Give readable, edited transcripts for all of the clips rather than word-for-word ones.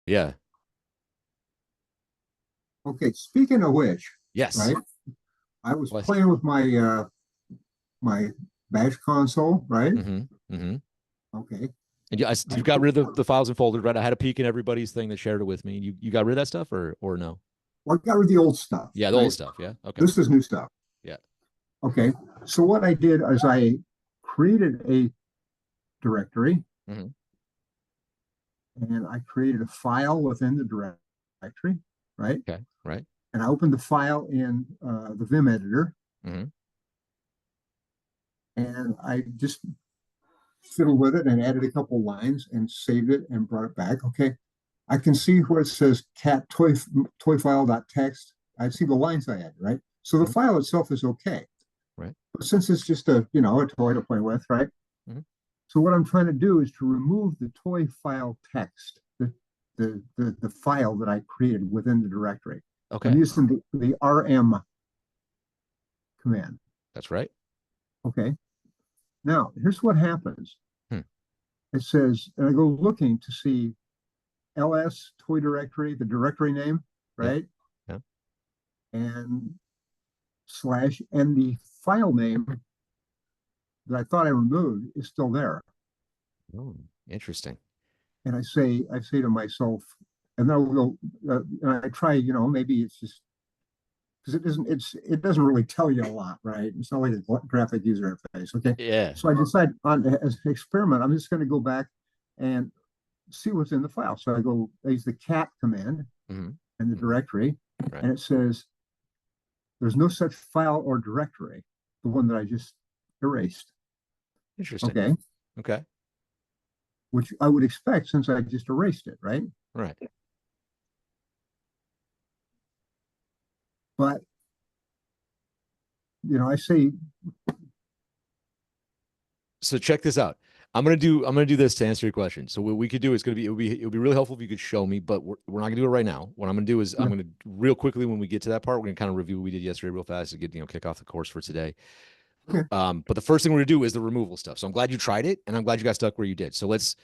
Yeah. Okay, speaking of which, Yes. right? I was Well, playing with my Bash console, right? mm-hmm. Mm-hmm. Okay. And you got rid of the files and folders, right? I had a peek in everybody's thing that shared it with me. You got rid of that stuff or no? Well, I got rid of the old stuff, Yeah, the old right? stuff. Yeah. Okay. This is new stuff. Yeah. Okay. So what I did is I created a directory Mm-hmm. and I created a file within the directory, right? Okay. Right. And I opened the file in the Vim editor Mm-hmm. and I just fiddled with it and added a couple lines and saved it and brought it back. Okay. I can see where it says cat toy file.txt. I see the lines I added, right? So the Mm-hmm. file itself is okay. Right. But since it's just a toy to play with, right? Mm-hmm. So what I'm trying to do is to remove the toy file text, the file that I created within the directory. Okay. I'm using the rm command. That's right. Okay. Now, here's what happens. Hmm. It says, and I go looking to see ls toy directory, the directory name, right? Yeah. And slash, and the file name that I thought I removed is still there. Oh, interesting. And I say to myself, and then I'll go, and I try, maybe it's just because it doesn't really tell you a lot, right? It's not like a graphic user interface. Okay. Yeah. So I decide as an experiment, I'm just going to go back and see what's in the file. So I use the cat command Mm-hmm. in the directory, Right. and it says there's no such file or directory, the one that I just erased. Interesting. Okay. Okay. Which I would expect since I just erased it, right? Right. But I say, So check this out. I'm gonna do this to answer your question. So what we could do is it would be really helpful if you could show me, but we're not gonna do it right now. What I'm gonna do is I'm gonna real quickly when we get to that part, we're gonna kind of review what we did yesterday real fast to get kick off the course for today. okay. But the first thing we're gonna do is the removal stuff. So I'm glad you tried it, and I'm glad you got stuck where you did. So let's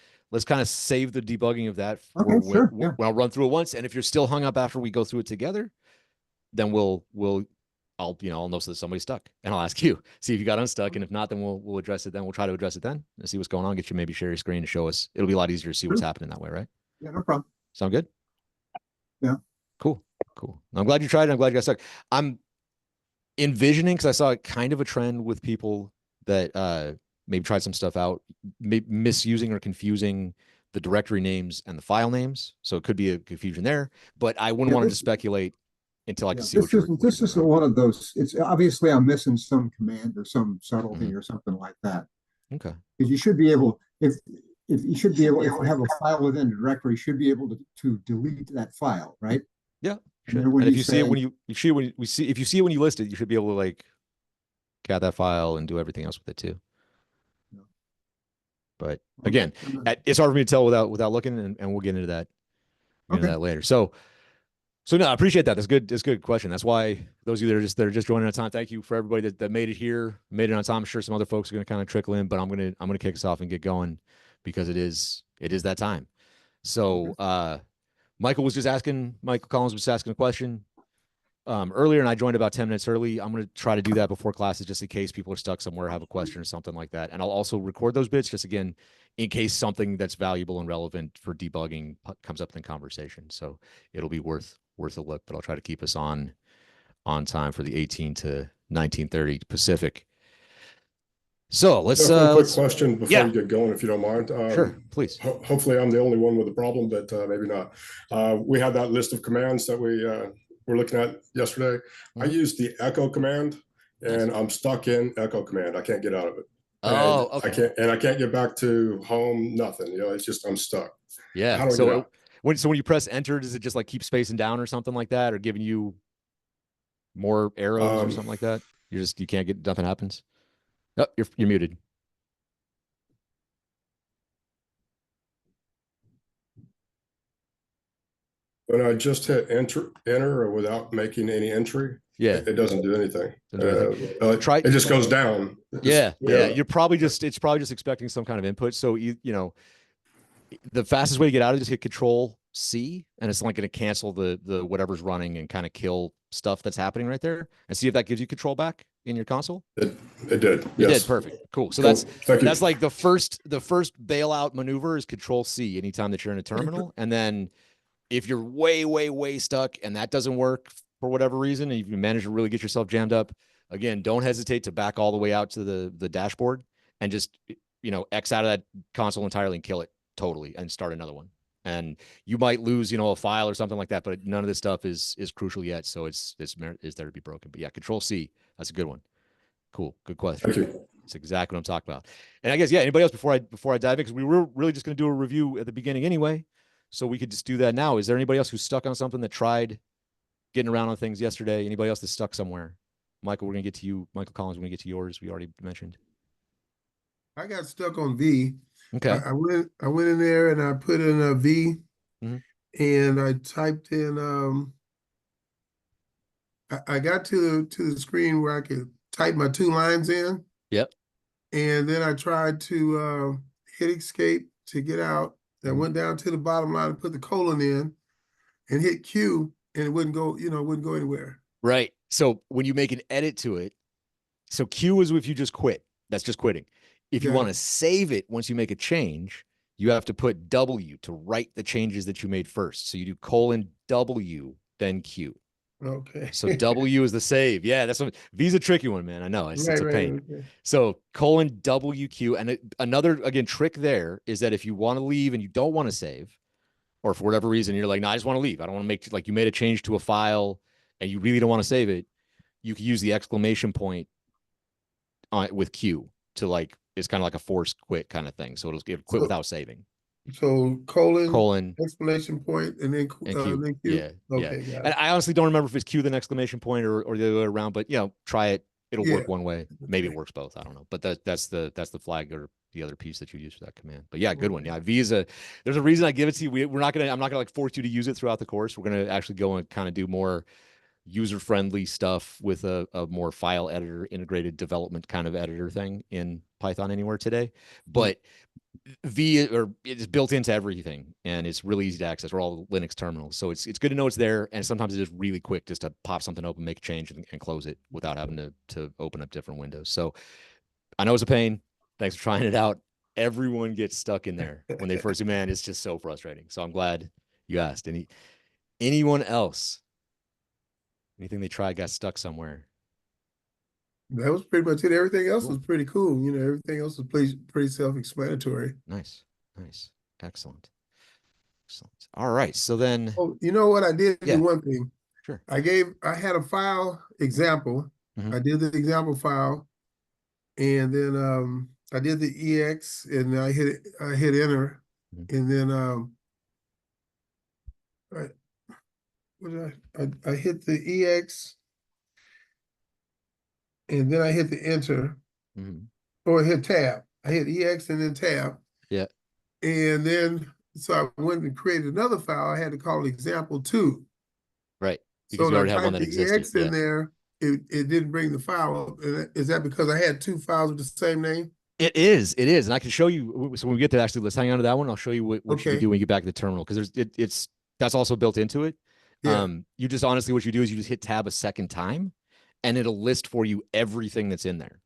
kind of save the debugging of that for Okay, sure. Yeah. when I'll run through it once. And if you're still hung up after we go through it together, then I'll know that somebody's stuck, and I'll ask you, see if you got unstuck, and if not, then we'll address it. Then we'll try to address it then and see what's going on. Get you maybe share your screen to show us. It'll be a lot easier to see what's happening that way, right? Yeah, no problem. Sound good? Yeah. Cool. I'm glad you tried it. I'm glad you got stuck. I'm envisioning, because I saw kind of a trend with people that maybe tried some stuff out, misusing or confusing the directory names and the file names. So it could be a confusion there, but I wouldn't want to speculate until I can see this isn't one of those. It's obviously I'm missing some command or some subtlety or something like that. Okay. Because you should be able, if you have a file within a directory, you should be able to delete that file, right? Yeah. And if you see it when you list it, you should be able to cat that file and do everything else with it too. But again, it's hard for me to tell without looking, and we'll get into that. That later. So no, I appreciate that. That's good. That's a good question. That's why those of you that are just joining on time, thank you for everybody that made it here, made it on time. I'm sure some other folks are going to kind of trickle in, but I'm gonna kick us off and get going because it is that time. So Michael Collins was just asking a question earlier, and I joined about 10 minutes early. I'm going to try to do that before classes just in case people are stuck somewhere, have a question or something like that. And I'll also record those bits just again in case something that's valuable and relevant for debugging comes up in the conversation. So it'll be worth a look, but I'll try to keep us on time for the 18 to 19:30 Pacific. So let's quick question before you get going, if you don't mind. Sure, please. Hopefully I'm the only one with a problem, but maybe not. We had that list of commands that we were looking at yesterday. Mm-hmm. I used the echo command, and I'm stuck in echo command. I can't get out of it. Oh, okay. I can't get back to home. Nothing. It's just I'm stuck. Yeah. How do I get out? When you press enter, does it just keep spacing down or something like that, or giving you more arrows or something like that? You can't get, nothing happens. Oh, you're muted. When I just hit enter or without making any entry, yeah, it doesn't do anything. It just goes down. Yeah. It's probably just expecting some kind of input. So the fastest way to get out is just hit Control C, and it's like going to cancel the whatever's running and kind of kill stuff that's happening right there, and see if that gives you control back in your console. It did. It Yes. did. Perfect. Cool. So Cool. that's Thank you. like the first bailout maneuver is Control C anytime that you're in a terminal, and then if you're way stuck and that doesn't work for whatever reason, and you manage to really get yourself jammed up, again, don't hesitate to back all the way out to the dashboard and just, you know, X out of that console entirely and kill it totally and start another one. And you might lose, you know, a file or something like that, but none of this stuff is crucial yet. So it's there to be broken. But yeah, Control C, that's a good one. Cool. Good question. Thank you. That's exactly what I'm talking about. And I guess, yeah, anybody else before I dive in, because we were really just going to do a review at the beginning anyway. So we could just do that now. Is there anybody else who's stuck on something that tried getting around on things yesterday? Anybody else that's stuck somewhere? Michael, we're going to get to you. Michael Collins, we're going to get to yours. We already mentioned. I got stuck on V. Okay. I went in there and I put in a V, Mhm. and I typed in I got to the screen where I could type my 2 lines in. Yep. And then I tried to hit escape to get out. I Mhm. went down to the bottom line and put the colon in and hit Q, and it wouldn't go, it wouldn't go anywhere. Right. So when you make an edit to it, so Q is if you just quit. That's just quitting. If you Yeah. want to save it once you make a change, you have to put W to write the changes that you made first. So you do :W, then Q. Okay. So W is the save. Yeah, that's what V's a tricky one, man. I know it's a pain. Okay. So :WQ. And another, again, trick there is that if you want to leave and you don't want to save, or for whatever reason, you're like, no, I just want to leave. I don't want to make, like, you made a change to a file and you really don't want to save it. You can use the exclamation point with Q to, like, it's kind of like a forced quit kind of thing. So it'll quit without saving. So colon, : exclamation point, and then and Q. then Q. Yeah. Okay, Yeah. got And it. I honestly don't remember if it's Q then exclamation point or the other way around, but, you know, try it. It'll work Yeah. one way. Maybe it Okay. works both. I don't know. But that's the flag or the other piece that you use for that command. But yeah, good one. Yeah. V is there's a reason I give it to you. I'm not gonna like force you to use it throughout the course. We're gonna actually go and kind of do more user-friendly stuff with a more file editor, integrated development kind of editor thing in Python Anywhere today. But V is built into everything, and it's really easy to access. We're all Linux terminals, so it's good to know it's there. And sometimes it is really quick just to pop something open, make a change, and close it without having to open up different windows. So I know it's a pain. Thanks for trying it out. Everyone gets stuck in there when they first do, man. It's just so frustrating. So I'm glad you asked. Anyone else? Anything they tried got stuck somewhere? That was pretty much it. Everything else Cool. was pretty cool. Everything else was pretty self-explanatory. Nice. Excellent. All right. So then, Oh, you know what? I did Yeah. do one thing. Sure. I had a file example. Mhm. I did the example file, and then I did the EX, and I hit enter, Mhm. and then I hit the EX, and then I hit the enter, Mhm. or hit tab. I hit EX and then tab. Yeah. And then so I went and created another file. I had to call it example2. Right. So Because you when I already have one typed that the existed. EX in there, it didn't bring the file up. Is that because I had 2 files with the same name? It is. And I can show you. So when we get to actually, let's hang on to that one. I'll show you what you can Okay. do when you get back to the terminal, because that's also built into it. Yeah. You just honestly, what you do is you just hit tab a second time and it'll list for you everything that's in there.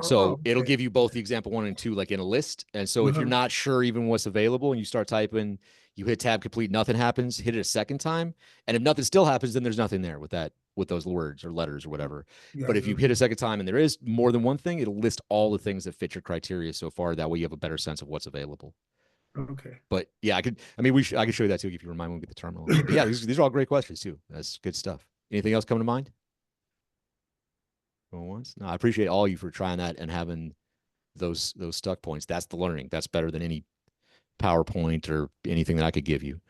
So Oh, it'll okay. give you both the example 1 and 2, like in a list. And so if you're Uh-huh. not sure even what's available and you start typing, you hit tab complete, nothing happens, hit it a second time. And if nothing still happens, then there's nothing there with those words or letters or whatever. But if you hit a second time and there is more than one thing, it'll list all the things that fit your criteria so far. That way you have a better sense of what's available. Okay. But yeah, I could show you that too if you remind me when we get the terminal. But yeah, these are all great questions too. That's good stuff. Anything else come to mind? Going once? No, I appreciate all you for trying that and having those stuck points. That's the learning. That's better than any PowerPoint or anything that I could give you.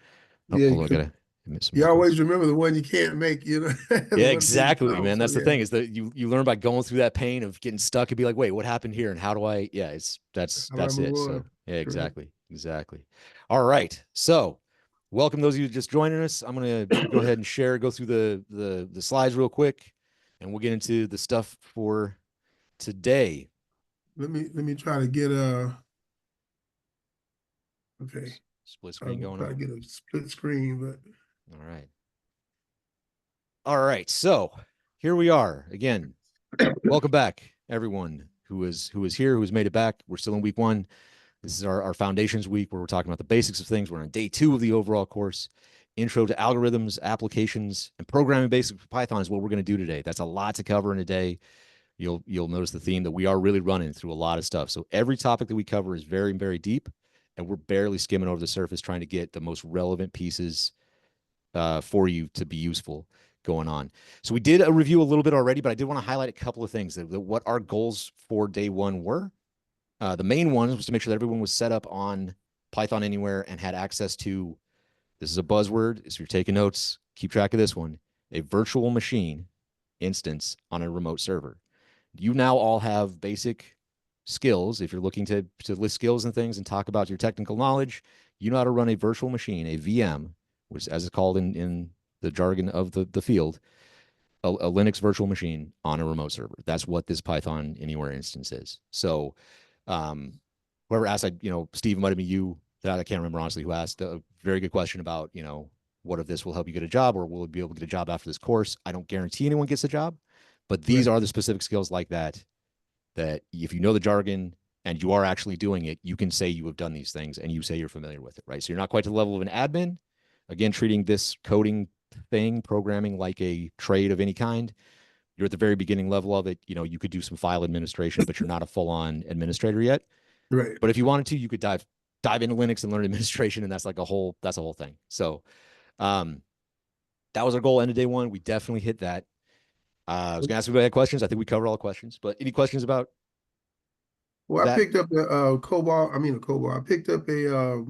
Yeah, Hold on, I gotta admit some you more always remember the one you can't make, the Yeah, one thing exactly, you man. know, That's so the thing, is that you learn by going through that pain of getting stuck and be like, wait, what happened here? And how do I, yeah, that's How do I it. move So on? yeah, Correct. exactly. All right. So welcome those of you just joining us. I'm gonna go ahead and go through the slides real quick, and we'll get into the stuff for today. Let me try to get okay. Split I'm screen going trying on. to get a split screen, but All right. All right. So here we are again. Welcome back, everyone who is here, who's made it back. We're still in week 1. This is our foundations week where we're talking about the basics of things. We're on day 2 of the overall course. Intro to algorithms, applications, and programming basics for Python is what we're going to do today. That's a lot to cover in a day. You'll notice the theme that we are really running through a lot of stuff. So every topic that we cover is very, very deep, and we're barely skimming over the surface trying to get the most relevant pieces for you to be useful going on. So we did a review a little bit already, but I did want to highlight a couple of things that what our goals for day 1 were. The main one was to make sure that everyone was set up on Python Anywhere and had access to, this is a buzzword, if you're taking notes, keep track of this one, a virtual machine instance on a remote server. You now all have basic skills. If you're looking to list skills and things and talk about your technical knowledge, you know how to run a virtual machine, a VM, which as it's called in the jargon of the field, a Linux virtual machine on a remote server. That's what this Python Anywhere instance is. So whoever asked, Steve, might have been you, that I can't remember honestly, who asked a very good question about, what if this will help you get a job, or will you be able to get a job after this course? I don't guarantee anyone gets a job, but these are the specific skills like that if you know the jargon and you are actually doing it, you can say you have done these things and you say you're familiar with it, right? So you're not quite to the level of an admin. Again, treating this coding thing, programming, like a trade of any kind. You're at the very beginning level of it. You could do some file administration, but you're not a full-on administrator yet. right. But if you wanted to, you could dive into Linux and learn administration, and that's a whole thing. So that was our goal end of day 1. We definitely hit that. I was gonna ask if anybody had questions. I think we covered all the questions, but any questions about Well, I that? picked up the COBOL. I picked up a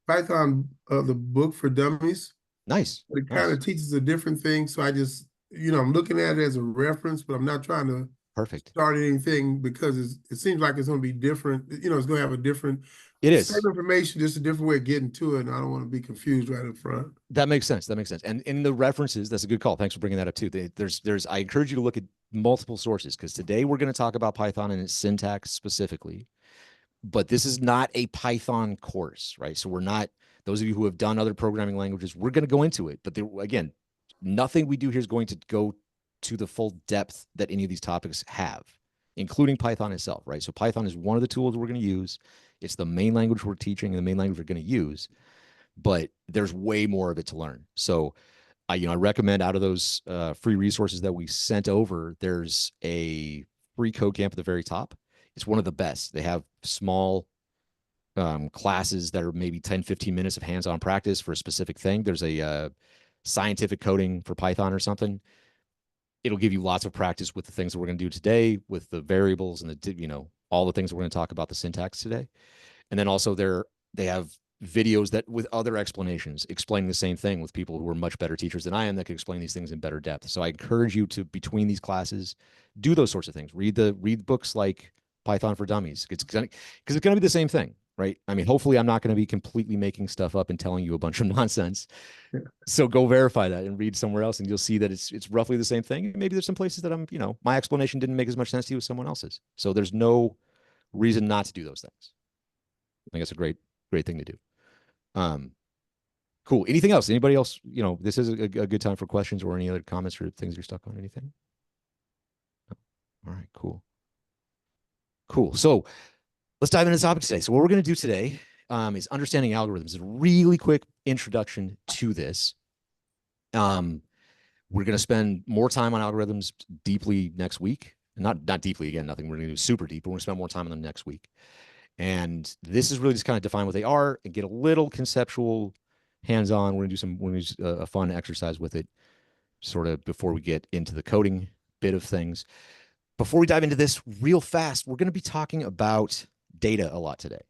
Python, the book for dummies. Nice. It kind of teaches a different thing. So I just, I'm looking at it as a reference, but I'm not trying to Perfect. start anything because it seems like it's going to be different. It's going to have a different, It is. same information, just a different way of getting to it. And I don't want to be confused right up front. That makes sense. And in the references, that's a good call. Thanks for bringing that up too. I encourage you to look at multiple sources, because today we're going to talk about Python and its syntax specifically, but this is not a Python course, right? So we're not, those of you who have done other programming languages, we're going to go into it, but again, nothing we do here is going to go to the full depth that any of these topics have, including Python itself, right? So Python is one of the tools we're going to use. It's the main language we're teaching and the main language we're going to use, but there's way more of it to learn. So I recommend, out of those free resources that we sent over, there's a free code camp at the very top. It's one of the best. They have small classes that are maybe 10, 15 minutes of hands-on practice for a specific thing. There's a scientific coding for Python or something. It'll give you lots of practice with the things that we're going to do today, with the variables and all the things we're going to talk about, the syntax today. And then also they have videos that with other explanations explaining the same thing, with people who are much better teachers than I am that can explain these things in better depth. So I encourage you to, between these classes, do those sorts of things. Read books like Python for Dummies, because it's going to be the same thing, right? I mean, hopefully I'm not going to be completely making stuff up and telling you a bunch of nonsense. Yeah. So go verify that and read somewhere else, and you'll see that it's roughly the same thing. Maybe there's some places that my explanation didn't make as much sense to you as someone else's. So there's no reason not to do those things. I think it's a great thing to do. Cool. Anything else? Anybody else? This is a good time for questions or any other comments or things you're stuck on. Anything? All right, cool. So let's dive into the topic today. So what we're going to do today is understanding algorithms. A really quick introduction to this. We're going to spend more time on algorithms deeply next week. Not deeply, again, nothing we're going to do super deep, but we're going to spend more time on them next week. And this is really just kind of define what they are and get a little conceptual hands-on. We're going to do a fun exercise with it, sort of before we get into the coding bit of things. Before we dive into this real fast, we're going to be talking about data a lot today.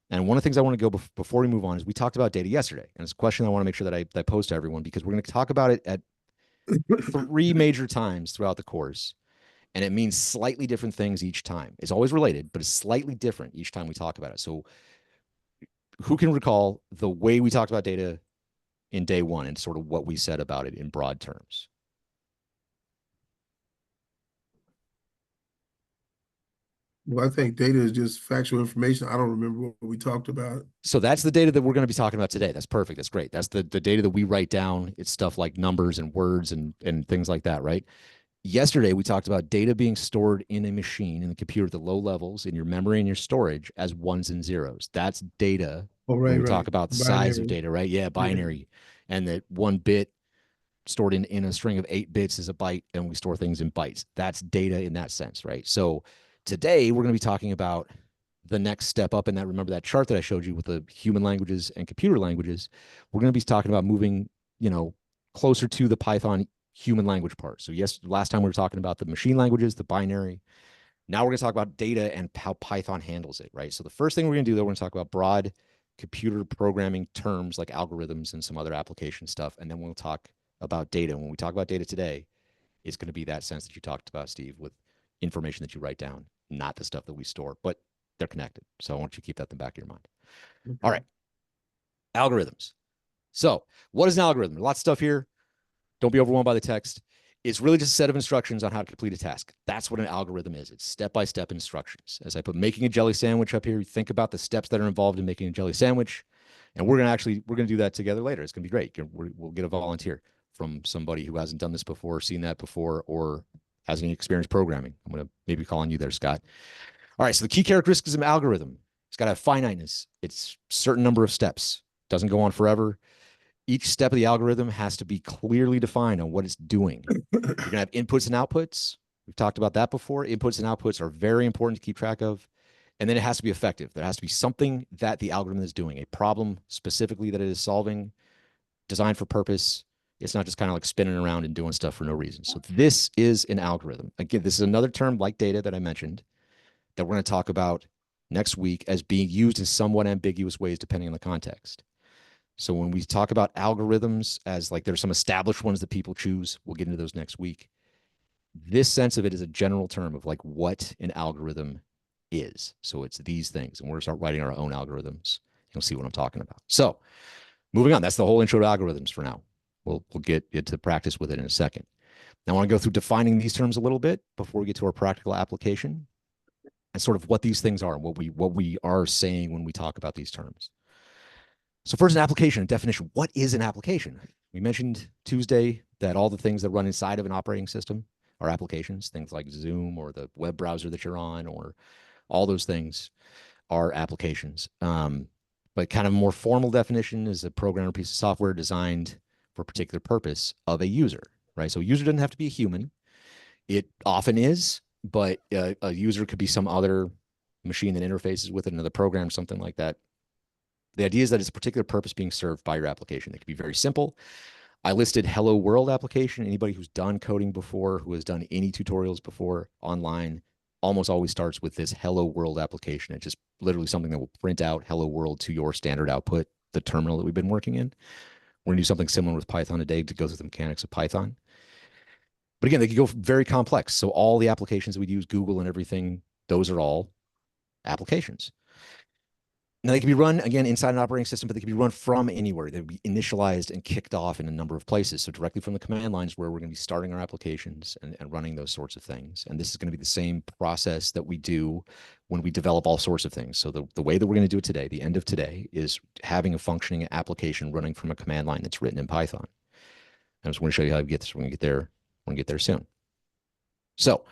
And one of the things I want to go before we move on is we talked about data yesterday. And it's a question I want to make sure that I pose to everyone, because we're going to talk about it at 3 major times throughout the course. And it means slightly different things each time. It's always related, but it's slightly different each time we talk about it. So who can recall the way we talked about data in day 1 and sort of what we said about it in broad terms? Well, I think data is just factual information. I don't remember what we talked about. So that's the data that we're going to be talking about today. That's perfect. That's great. That's the data that we write down. It's stuff like numbers and words and things like that, right? Yesterday, we talked about data being stored in a machine in the computer at the low levels in your memory and your storage as ones and zeros. That's data. Oh, When right, we right. talk about the size of Binary. data, right? Yeah, binary. And that 1 bit stored in a string of 8 bits is a byte, and we store things in bytes. That's data in that sense, right? So today we're going to be talking about the next step up in that. Remember that chart that I showed you with the human languages and computer languages? We're going to be talking about moving, closer to the Python human language part. So yes, last time we were talking about the machine languages, the binary. Now we're going to talk about data and how Python handles it, right? So the first thing we're going to do, though, we're going to talk about broad computer programming terms like algorithms and some other application stuff. And then we'll talk about data. When we talk about data today, it's going to be that sense that you talked about, Steve, with information that you write down, not the stuff that we store, but they're connected. So I want you to keep that in the back of your mind. Okay. All right. Algorithms. So what is an algorithm? There's lots of stuff here. Don't be overwhelmed by the text. It's really just a set of instructions on how to complete a task. That's what an algorithm is. It's step-by-step instructions. As I put making a jelly sandwich up here, you think about the steps that are involved in making a jelly sandwich. And we're going to do that together later. It's going to be great. We'll get a volunteer from somebody who hasn't done this before, seen that before, or has any experience programming. I'm going to maybe call on you there, Scott. All right. So the key characteristics of an algorithm, it's got to have finiteness. It's a certain number of steps. Doesn't go on forever. Each step of the algorithm has to be clearly defined on what it's doing. You're going to have inputs and outputs. We've talked about that before. Inputs and outputs are very important to keep track of. And then it has to be effective. There has to be something that the algorithm is doing, a problem specifically that it is solving, designed for purpose. It's not just kind of like spinning around and doing stuff for no reason. So this is an algorithm. Again, this is another term like data that I mentioned that we're going to talk about next week as being used in somewhat ambiguous ways depending on the context. So when we talk about algorithms as like there's some established ones that people choose, we'll get into those next week. This sense of it is a general term of like what an algorithm is. So it's these things, and we're going to start writing our own algorithms. You'll see what I'm talking about. So moving on, that's the whole intro to algorithms for now. We'll get into practice with it in a second. Now I want to go through defining these terms a little bit before we get to our practical application and sort of what these things are and what we are saying when we talk about these terms. So first, an application, a definition. What is an application? We mentioned Tuesday that all the things that run inside of an operating system are applications, things like Zoom or the web browser that you're on, or all those things are applications. But kind of a more formal definition is a program or piece of software designed for a particular purpose of a user, right? So a user doesn't have to be a human. It often is, but a user could be some other machine that interfaces with it, another program, something like that. The idea is that it's a particular purpose being served by your application. It can be very simple. I listed Hello World application. Anybody who's done coding before, who has done any tutorials before online, almost always starts with this Hello World application. It's just literally something that will print out Hello World to your standard output, the terminal that we've been working in. We're going to do something similar with Python today to go through the mechanics of Python. But again, they can go very complex. So all the applications that we use, Google and everything, those are all applications. Now they can be run again inside an operating system, but they can be run from anywhere. They'll be initialized and kicked off in a number of places. So directly from the command lines where we're going to be starting our applications and running those sorts of things. And this is going to be the same process that we do when we develop all sorts of things. So the way that we're going to do it today, the end of today, is having a functioning application running from a command line that's written in Python. I just want to show you how to get this. We're going to get there. We're going to get there soon. So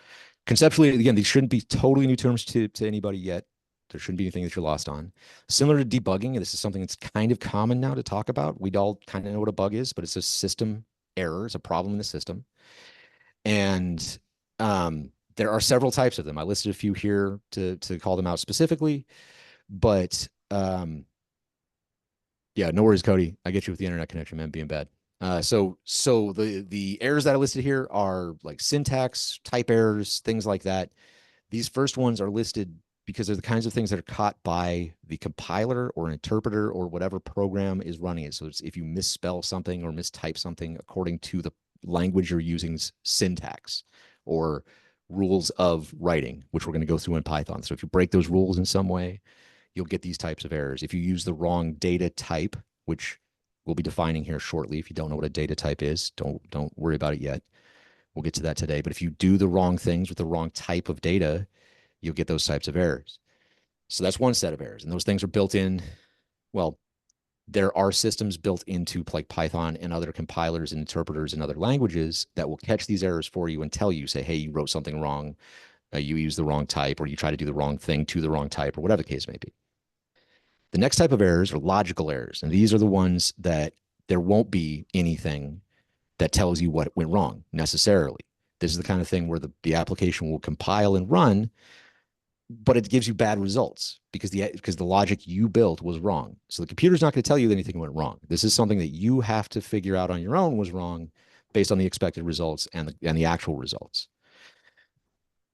conceptually, again, these shouldn't be totally new terms to anybody yet. There shouldn't be anything that you're lost on. Similar to debugging, this is something that's kind of common now to talk about. We all kind of know what a bug is, but it's a system error. It's a problem in the system. And there are several types of them. I listed a few here to call them out specifically. But yeah, no worries, Cody. I get you with the internet connection, man, being bad. So the errors that I listed here are like syntax, type errors, things like that. These first ones are listed because they're the kinds of things that are caught by the compiler or interpreter or whatever program is running it. So it's if you misspell something or mistype something according to the language you're using's syntax or rules of writing, which we're going to go through in Python. So if you break those rules in some way, you'll get these types of errors. If you use the wrong data type, which we'll be defining here shortly. If you don't know what a data type is, don't worry about it yet. We'll get to that today. But if you do the wrong things with the wrong type of data, you'll get those types of errors. So that's one set of errors. And those things are built in. Well, there are systems built into like Python and other compilers and interpreters in other languages that will catch these errors for you and tell you, say, hey, you wrote something wrong, you used the wrong type, or you try to do the wrong thing to the wrong type, or whatever the case may be. The next type of errors are logical errors. And these are the ones that there won't be anything that tells you what went wrong necessarily. This is the kind of thing where the application will compile and run, but it gives you bad results because the logic you built was wrong. So the computer's not going to tell you that anything went wrong. This is something that you have to figure out on your own was wrong based on the expected results and the actual results.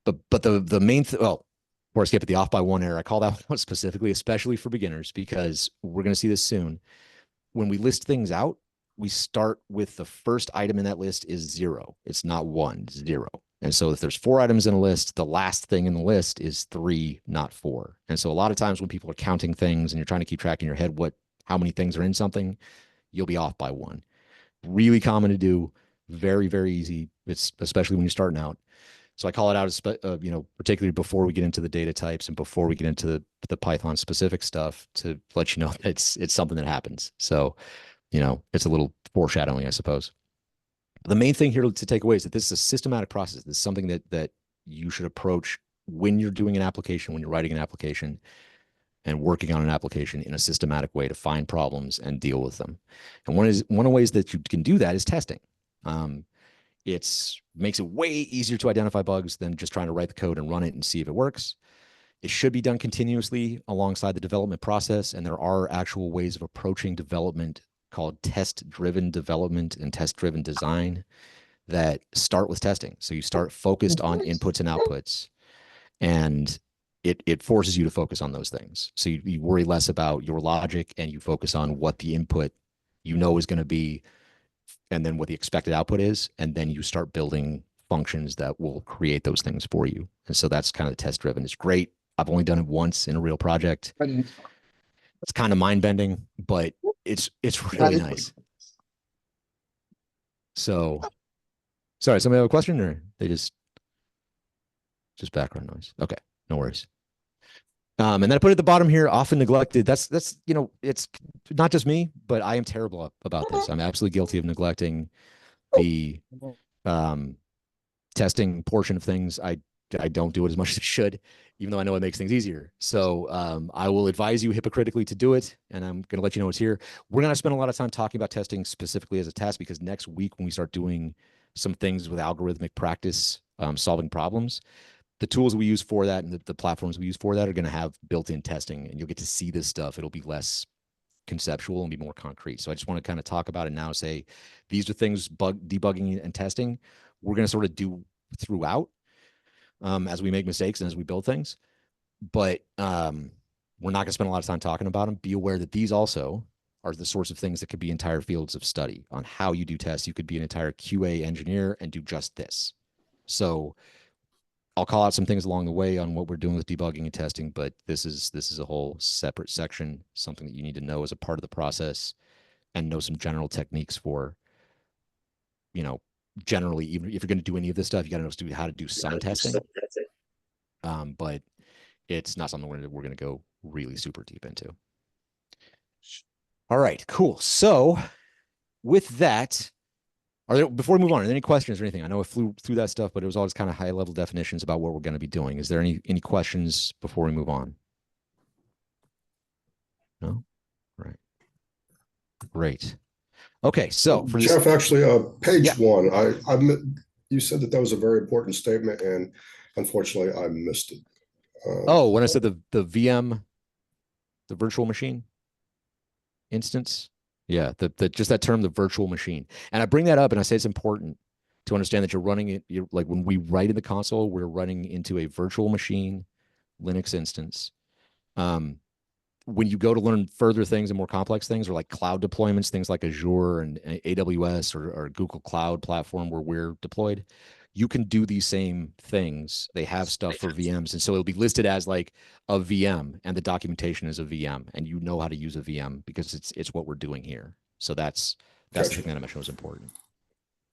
But the main well, before I skip at the off by one error, I call that one specifically, especially for beginners, because we're going to see this soon. When we list things out, we start with the first item in that list is 0. It's not 1, 0. And so if there's 4 items in a list, the last thing in the list is 3, not 4. And so a lot of times when people are counting things and you're trying to keep track in your head how many things are in something, you'll be off by 1. Really common to do, very, very easy. It's especially when you're starting out. So I call it out as, particularly before we get into the data types and before we get into the Python specific stuff to let you know that it's something that happens. So, it's a little foreshadowing, I suppose. The main thing here to take away is that this is a systematic process. This is something that you should approach when you're doing an application, when you're writing an application and working on an application in a systematic way to find problems and deal with them. And one of the ways that you can do that is testing. It makes it way easier to identify bugs than just trying to write the code and run it and see if it works. It should be done continuously alongside the development process. And there are actual ways of approaching development called test-driven development and test-driven design that start with testing. So you start focused on inputs and outputs, and it forces you to focus on those things. So you worry less about your logic and you focus on what the input is going to be, and then what the expected output is, and then you start building functions that will create those things for you. And so that's kind of the test-driven. It's great. I've only done it once in a real project. It's kind of mind-bending, but it's really nice. So, sorry, somebody have a question, or they just background noise? Okay, no worries. And then I put at the bottom here, often neglected. That's it's not just me, but I am terrible about this. I'm absolutely guilty of neglecting the testing portion of things. I don't do it as much as I should, even though I know it makes things easier. So I will advise you hypocritically to do it, and I'm going to let you know it's here. We're going to spend a lot of time talking about testing specifically as a task, because next week when we start doing some things with algorithmic practice, solving problems, the tools we use for that and the platforms we use for that are going to have built-in testing, and you'll get to see this stuff. It'll be less conceptual and be more concrete. So I just want to kind of talk about it now, say these are things debugging and testing we're going to sort of do throughout as we make mistakes and as we build things. But we're not going to spend a lot of time talking about them. Be aware that these also are the sorts of things that could be entire fields of study on how you do tests. You could be an entire QA engineer and do just this. So I'll call out some things along the way on what we're doing with debugging and testing, but this is a whole separate section, something that you need to know as a part of the process and know some general techniques for, generally, even if you're going to do any of this stuff, you got to know how to do some testing. But it's not something we're going to go really super deep into. All right, cool. So with that, before we move on, are there any questions or anything? I know I flew through that stuff, but it was all just kind of high level definitions about what we're going to be doing. Is there any questions before we move on? No? Right. Great. Okay, so for Jeff, actually, page Yeah. 1, you said that was a very important statement, and unfortunately, I missed it. When I said the VM, the virtual machine instance, yeah, just that term, the virtual machine, and I bring that up, and I say it's important to understand that you're running it. You're like, when we write in the console, we're running into a virtual machine Linux instance. When you go to learn further things and more complex things, or like cloud deployments, things like Azure and AWS or Google Cloud Platform where we're deployed, you can do these same things. They have stuff for VMs. And so it'll be listed as like a VM, and the documentation is a VM, and you know how to use a VM because it's what we're doing here. So that's the thing that I'm sure is important.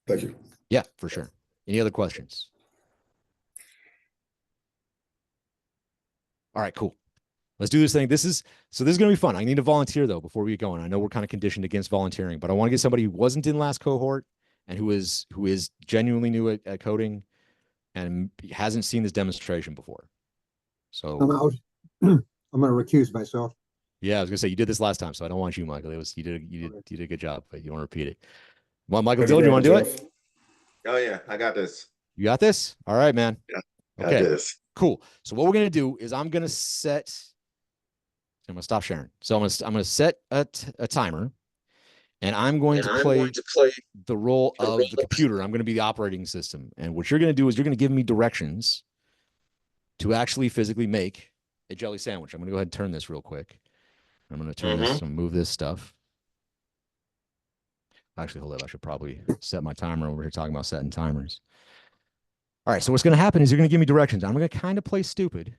Thank you. Yeah, for sure. Any other questions? All right, cool. Let's do this thing. This is going to be fun. I need a volunteer though before we get going. I know we're kind of conditioned against volunteering, but I want to get somebody who wasn't in last cohort and who is genuinely new at coding and hasn't seen this demonstration before. So I'm out. I'm going to recuse myself. yeah, I was gonna say you did this last time, so I don't want you, Michael. You did a good job, but you want to repeat it. Well, Michael Dill, you want to do it? Oh yeah, I got this. You got this? All right, man. Yeah, Okay, got this. cool. So what we're gonna do is I'm gonna stop sharing. So I'm gonna set a timer, and I'm going to play the role of the computer. I'm gonna be the operating system, and what you're gonna do is you're gonna give me directions to actually physically make a jelly sandwich. I'm gonna go ahead and turn this real quick. I'm gonna turn this and move this stuff. Actually, hold up. I should probably set my timer over here talking about setting timers. All right. So what's going to happen is you're going to give me directions. I'm going to kind of play stupid,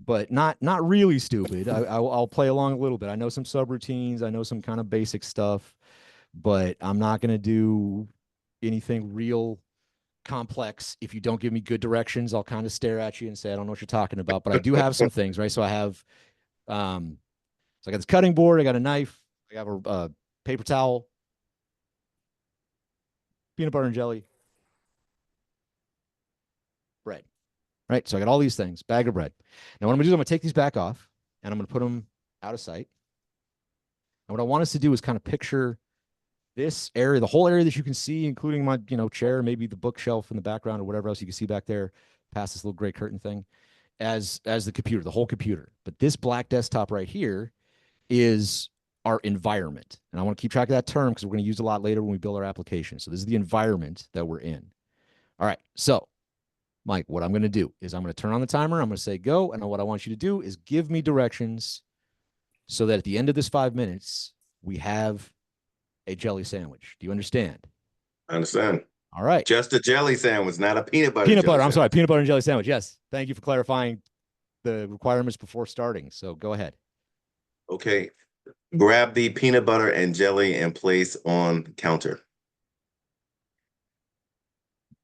but not really stupid. I'll play along a little bit. I know some subroutines. I know some kind of basic stuff, but I'm not going to do anything real complex. If you don't give me good directions, I'll kind of stare at you and say, I don't know what you're talking about, but I do have some things, right? So I have, so I got this cutting board. I got a knife. I have a paper towel, peanut butter and jelly, bread, right? So I got all these things, bag of bread. Now what I'm gonna do is I'm gonna take these back off and I'm gonna put them out of sight. And what I want us to do is kind of picture this area, the whole area that you can see, including my, chair, maybe the bookshelf in the background or whatever else you can see back there, past this little gray curtain thing, as the computer, the whole computer. But this black desktop right here is our environment. And I want to keep track of that term because we're going to use it a lot later when we build our application. So this is the environment that we're in. All right. So Mike, what I'm going to do is I'm going to turn on the timer. I'm going to say go. And what I want you to do is give me directions so that at the end of this 5 minutes, we have a jelly sandwich. Do you understand? I understand. All right. Just a jelly sandwich, not a peanut butter. Peanut butter. I'm sorry. Peanut butter and jelly sandwich. Yes. Thank you for clarifying the requirements before starting. So go ahead. Okay. Grab the peanut butter and jelly and place on counter.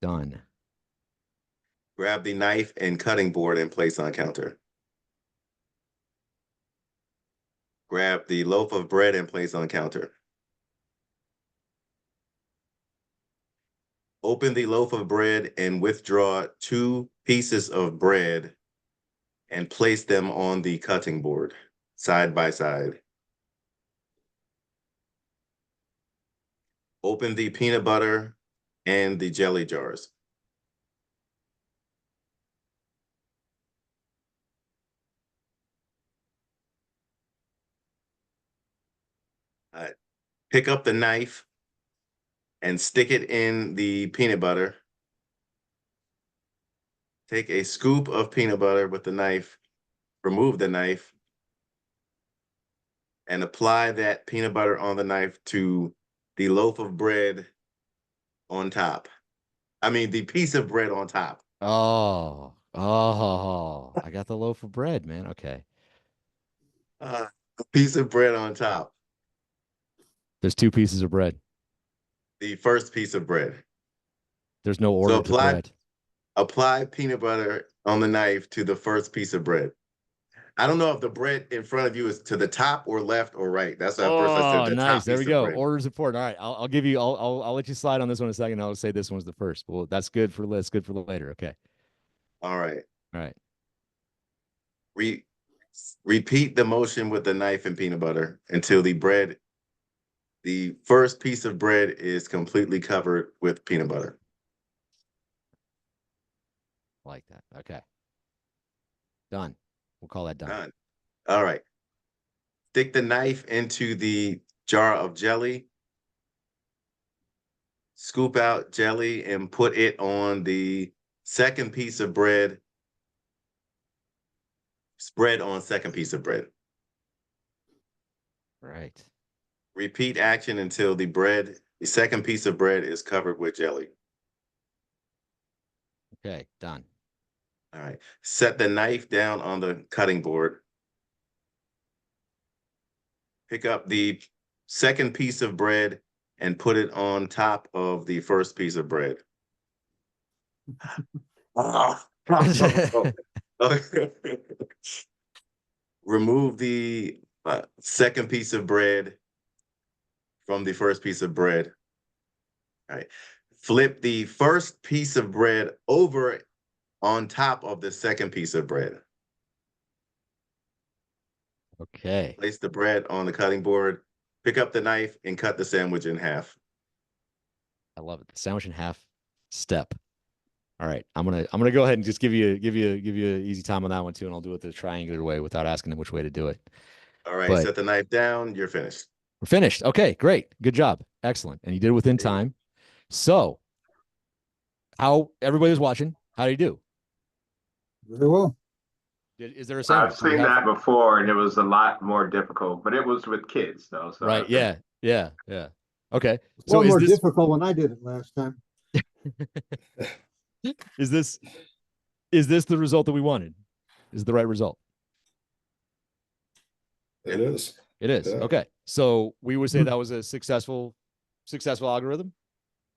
Done. Grab the knife and cutting board and place on counter. Grab the loaf of bread and place on counter. Open the loaf of bread and withdraw 2 pieces of bread and place them on the cutting board, side by side. Open the peanut butter and the jelly jars. Pick up the knife and stick it in the peanut butter. Take a scoop of peanut butter with the knife, remove the knife, and apply that peanut butter on the knife to the loaf of bread on top. I mean, the piece of bread on top. Oh, I got the loaf of bread, man. Okay. A piece of bread on top. There's 2 pieces of bread. The first piece of bread. There's no order to bread. Apply peanut butter on the knife to the first piece of bread. I don't know if the bread in front of you is to the top or left or right. That's why first I said the nice. top There we piece go. of bread. Order's important. All right. I'll give you. I'll let you slide on this one in a second. I'll say this one's the first. Well, that's good for Liz. Good for later. Okay. All right. All right. Repeat the motion with the knife and peanut butter until the first piece of bread is completely covered with peanut butter. Like that. Okay. Done. We'll call that done. Done. All right. Stick the knife into the jar of jelly. Scoop out jelly and put it on the second piece of bread. Spread on second piece of bread. Right. Repeat action until the second piece of bread is covered with jelly. Okay, done. All right. Set the knife down on the cutting board. Pick up the second piece of bread and put it on top of the first piece of bread. Remove the second piece of bread from the first piece of bread. All right. Flip the first piece of bread over on top of the second piece of bread. Okay. Place the bread on the cutting board. Pick up the knife and cut the sandwich in half. I love it. The sandwich in half step. All right. I'm gonna go ahead and just give you an easy time on that one too, and I'll do it the triangular way without asking them which way to do it. All right, But- set the knife down. You're finished. We're finished. Okay, great. Good job. Excellent. And you did it within time. So how everybody was watching, how do you do? Very well. Is there a sandwich? I've Do we seen have- that before, and it was a lot more difficult, but it was with kids though. So I Right. think- Yeah. Okay. It's a So lot is more this difficult when I did it last time. is this the result that we wanted? Is it the right result? It is. It is. Yeah. Okay. So we would say that was a successful algorithm.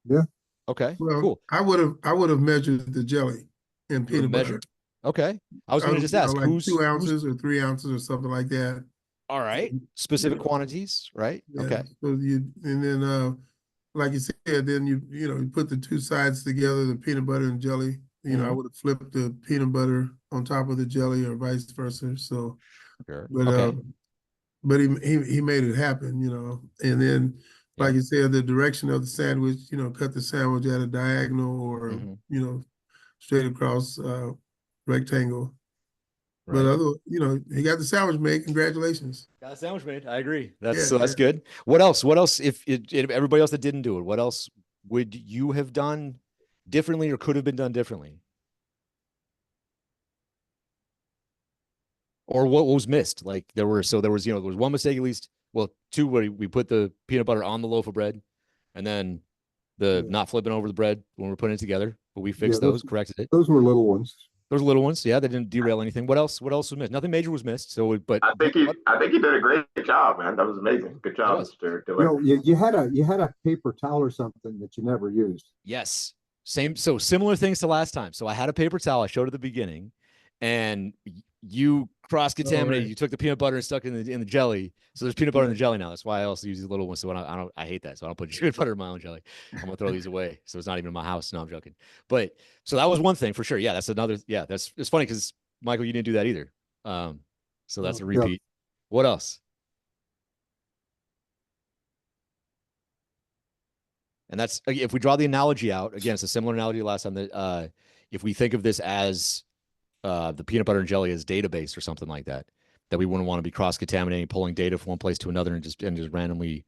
Yeah. Okay. Well, Cool. I would have measured the jelly and You would've peanut butter. measured? Okay. I was going to just ask like who's 2 ounces or 3 ounces or something like that. all right. Specific Yeah. quantities, right? Yeah, Okay. So and then like you said, then you put the two sides together, the peanut butter and jelly. I Mhm. would have flipped the peanut butter on top of the jelly or vice versa. So, Sure. but Okay. but he made it happen, And then, like Yeah. you said, the direction of the sandwich, cut the sandwich at a diagonal or Mhm. straight across rectangle. But Right. he got the sandwich made. Congratulations. Got a sandwich made. I agree. That's Yeah, that's yeah. good. What else? What else? If everybody else that didn't do it, what else would you have done differently or could have been done differently? Or what was missed? Like there was one mistake at least. Well, two where we put the peanut butter on the loaf of bread, and then the Yeah. not flipping over the bread when we're putting it together. But we fixed Yeah, those, corrected it. Those were little ones. Those little ones, yeah, they didn't derail anything. What else? What else was missed? Nothing major was missed. So, but I think he did a great job, man. That was amazing. Good job, was. Mr. You Dillon. know, you had a paper towel or something that you never used. yes, same. So similar things to last time. So I had a paper towel I showed at the beginning, and you cross contaminated. right. You took the peanut butter and stuck it in the jelly. So there's peanut butter in the jelly now. That's why I also use these little ones. So when I hate that. So I don't put peanut butter in my own jelly. I'm gonna throw these away. So it's not even in my house. No, I'm joking. But so that was one thing for sure. Yeah, that's another. Yeah, it's funny because Michael, you didn't do that either. So that's a Yeah. repeat. What else? And that's if we draw the analogy out again, it's a similar analogy to last time that if we think of this as the peanut butter and jelly as database or something like that, that we wouldn't want to be cross-contaminating, pulling data from one place to another and just randomly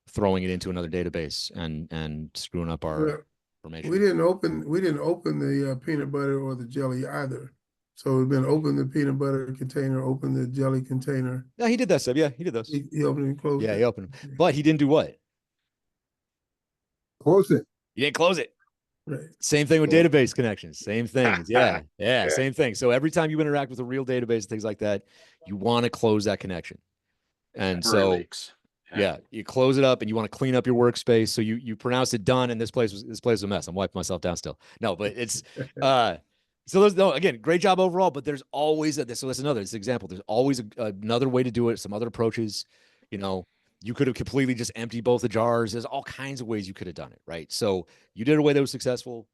throwing it into another database and screwing up our Well, information. We didn't open the peanut butter or the jelly either. So we've been open the peanut butter container, open the jelly container. Yeah, he did that stuff. Yeah, he did those. He opened and closed Yeah, it. he opened them. But he didn't do what? Close it. He didn't close it. Right. Same thing with Cool. database connections. Same things. Yeah. Yeah. Yeah. Same thing. So every time you interact with a real database and things like that, you want to close that connection. And so yeah, you close it up and you want to clean up your workspace. So you pronounce it done, and this place was a mess. I'm wiping myself down still. No, but it's so there's no, again, great job overall, but there's always so that's another example. There's always another way to do it, some other approaches. You could have completely just emptied both the jars. There's all kinds of ways you could have done it, right? So you did a way that was successful.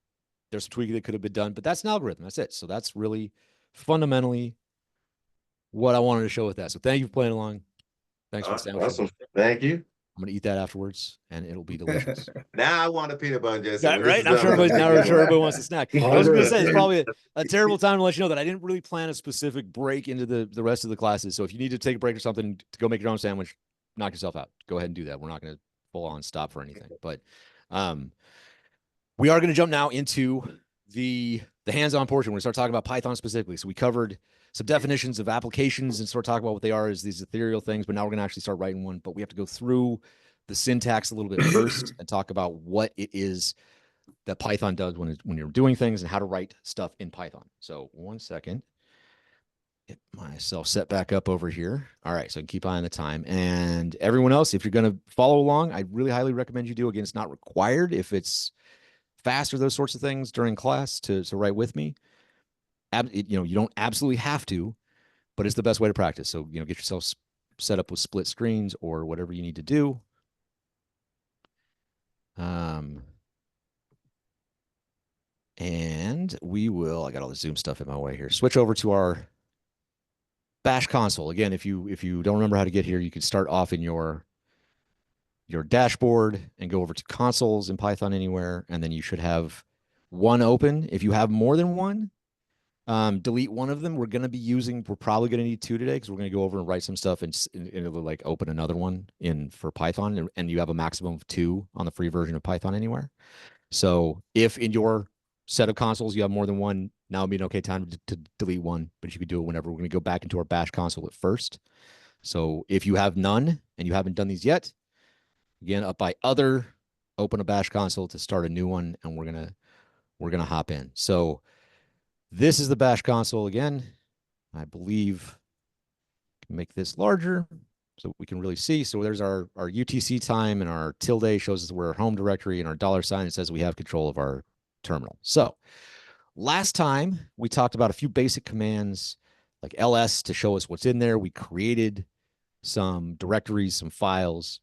There's some tweaking that could have been done, but that's an algorithm. That's it. So that's really fundamentally what I wanted to show with that. So thank you for playing along. Thanks for the sandwich. Awesome. Thank you. I'm gonna eat that afterwards, and it'll be delicious. Now I want a peanut butter and jelly Yeah, sandwich. right? This is I'm sure everybody wants a snack. I was going to say it's Hungry. probably a terrible time to let you know that I didn't really plan a specific break into the rest of the classes. So if you need to take a break or something to go make your own sandwich, knock yourself out. Go ahead and do that. We're not going to full on stop for anything. But we are going to jump now into the hands-on portion. We're going to start talking about Python specifically. So we covered some definitions of applications and sort of talk about what they are as these ethereal things, but now we're going to actually start writing one. But we have to go through the syntax a little bit first and talk about what it is that Python does when you're doing things and how to write stuff in Python. So 1 second. Get myself set back up over here. All right, so I can keep eye on the time. And everyone else, if you're going to follow along, I really highly recommend you do. Again, it's not required if it's fast or those sorts of things during class to write with me. you don't absolutely have to, but it's the best way to practice. So, get yourself set up with split screens or whatever you need to do. And we will, I got all the Zoom stuff in my way here. Switch over to our Bash console. Again, if you don't remember how to get here, you can start off in your dashboard and go over to consoles in Python anywhere, and then you should have one open. If you have more than one, delete one of them. We're probably going to need two today because we're going to go over and write some stuff and it'll like open another one for Python, and you have a maximum of 2 on the free version of Python anywhere. So if in your set of consoles you have more than one, now would be an okay time to delete one, but you could do it whenever. We're going to go back into our Bash console at first. So if you have none and you haven't done these yet, again, up by other, open a Bash console to start a new one, and we're gonna hop in. So this is the Bash console again. I believe I can make this larger so we can really see. So there's our UTC time, and our tilde shows us we're our home directory, and our $, it says we have control of our terminal. So last time we talked about a few basic commands like ls to show us what's in there. We created some directories, some files.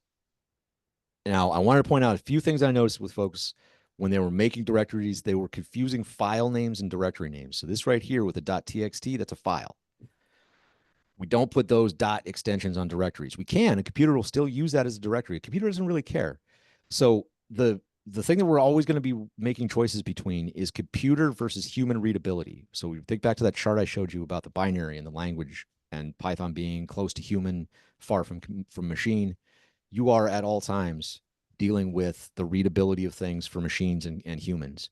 Now, I wanted to point out a few things I noticed with folks when they were making directories. They were confusing file names and directory names. So this right here with the .txt, that's a file. We don't put those dot extensions on directories. We can. A computer will still use that as a directory. A computer doesn't really care. So the thing that we're always going to be making choices between is computer versus human readability. So we think back to that chart I showed you about the binary and the language and Python being close to human, far from machine. You are at all times dealing with the readability of things for machines and humans.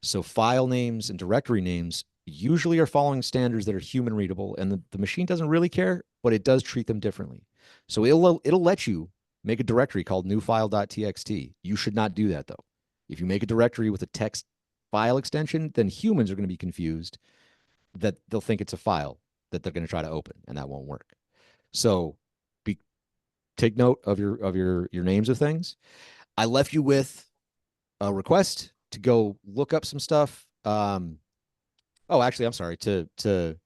So file names and directory names usually are following standards that are human readable, and the machine doesn't really care, but it does treat them differently. So it'll let you make a directory called newfile.txt. You should not do that though. If you make a directory with a text file extension, then humans are going to be confused that they'll think it's a file that they're going to try to open, and that won't work. So take note of your names of things. I left you with a request to go look up some stuff. Oh, actually, I'm sorry. To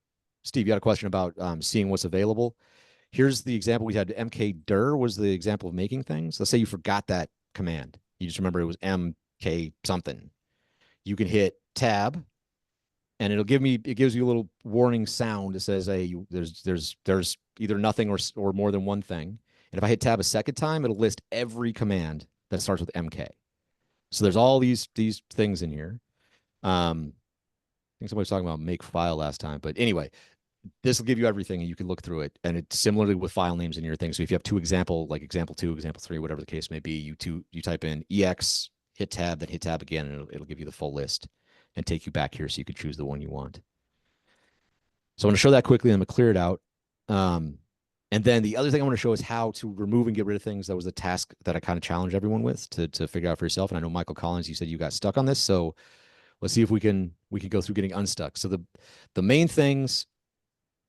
Steve, you had a question about seeing what's available. Here's the example we had. mkdir was the example of making things. Let's say you forgot that command. You just remember it was mk something. You can hit tab, and it gives you a little warning sound that says, hey, there's either nothing or more than one thing. And if I hit tab a second time, it'll list every command that starts with mk. So there's all these things in here. I think somebody was talking about make file last time, but anyway, this will give you everything and you can look through it. And it's similarly with file names in your thing. So if you have two example, like example 2, example 3, whatever the case may be, you type in ex, hit tab, then hit tab again, and it'll give you the full list and take you back here so you can choose the one you want. So I'm going to show that quickly and I'm going to clear it out. And then the other thing I want to show is how to remove and get rid of things. That was a task that I kind of challenged everyone with to figure out for yourself. And I know Michael Collins, you said you got stuck on this. So let's see if we can go through getting unstuck. So the main things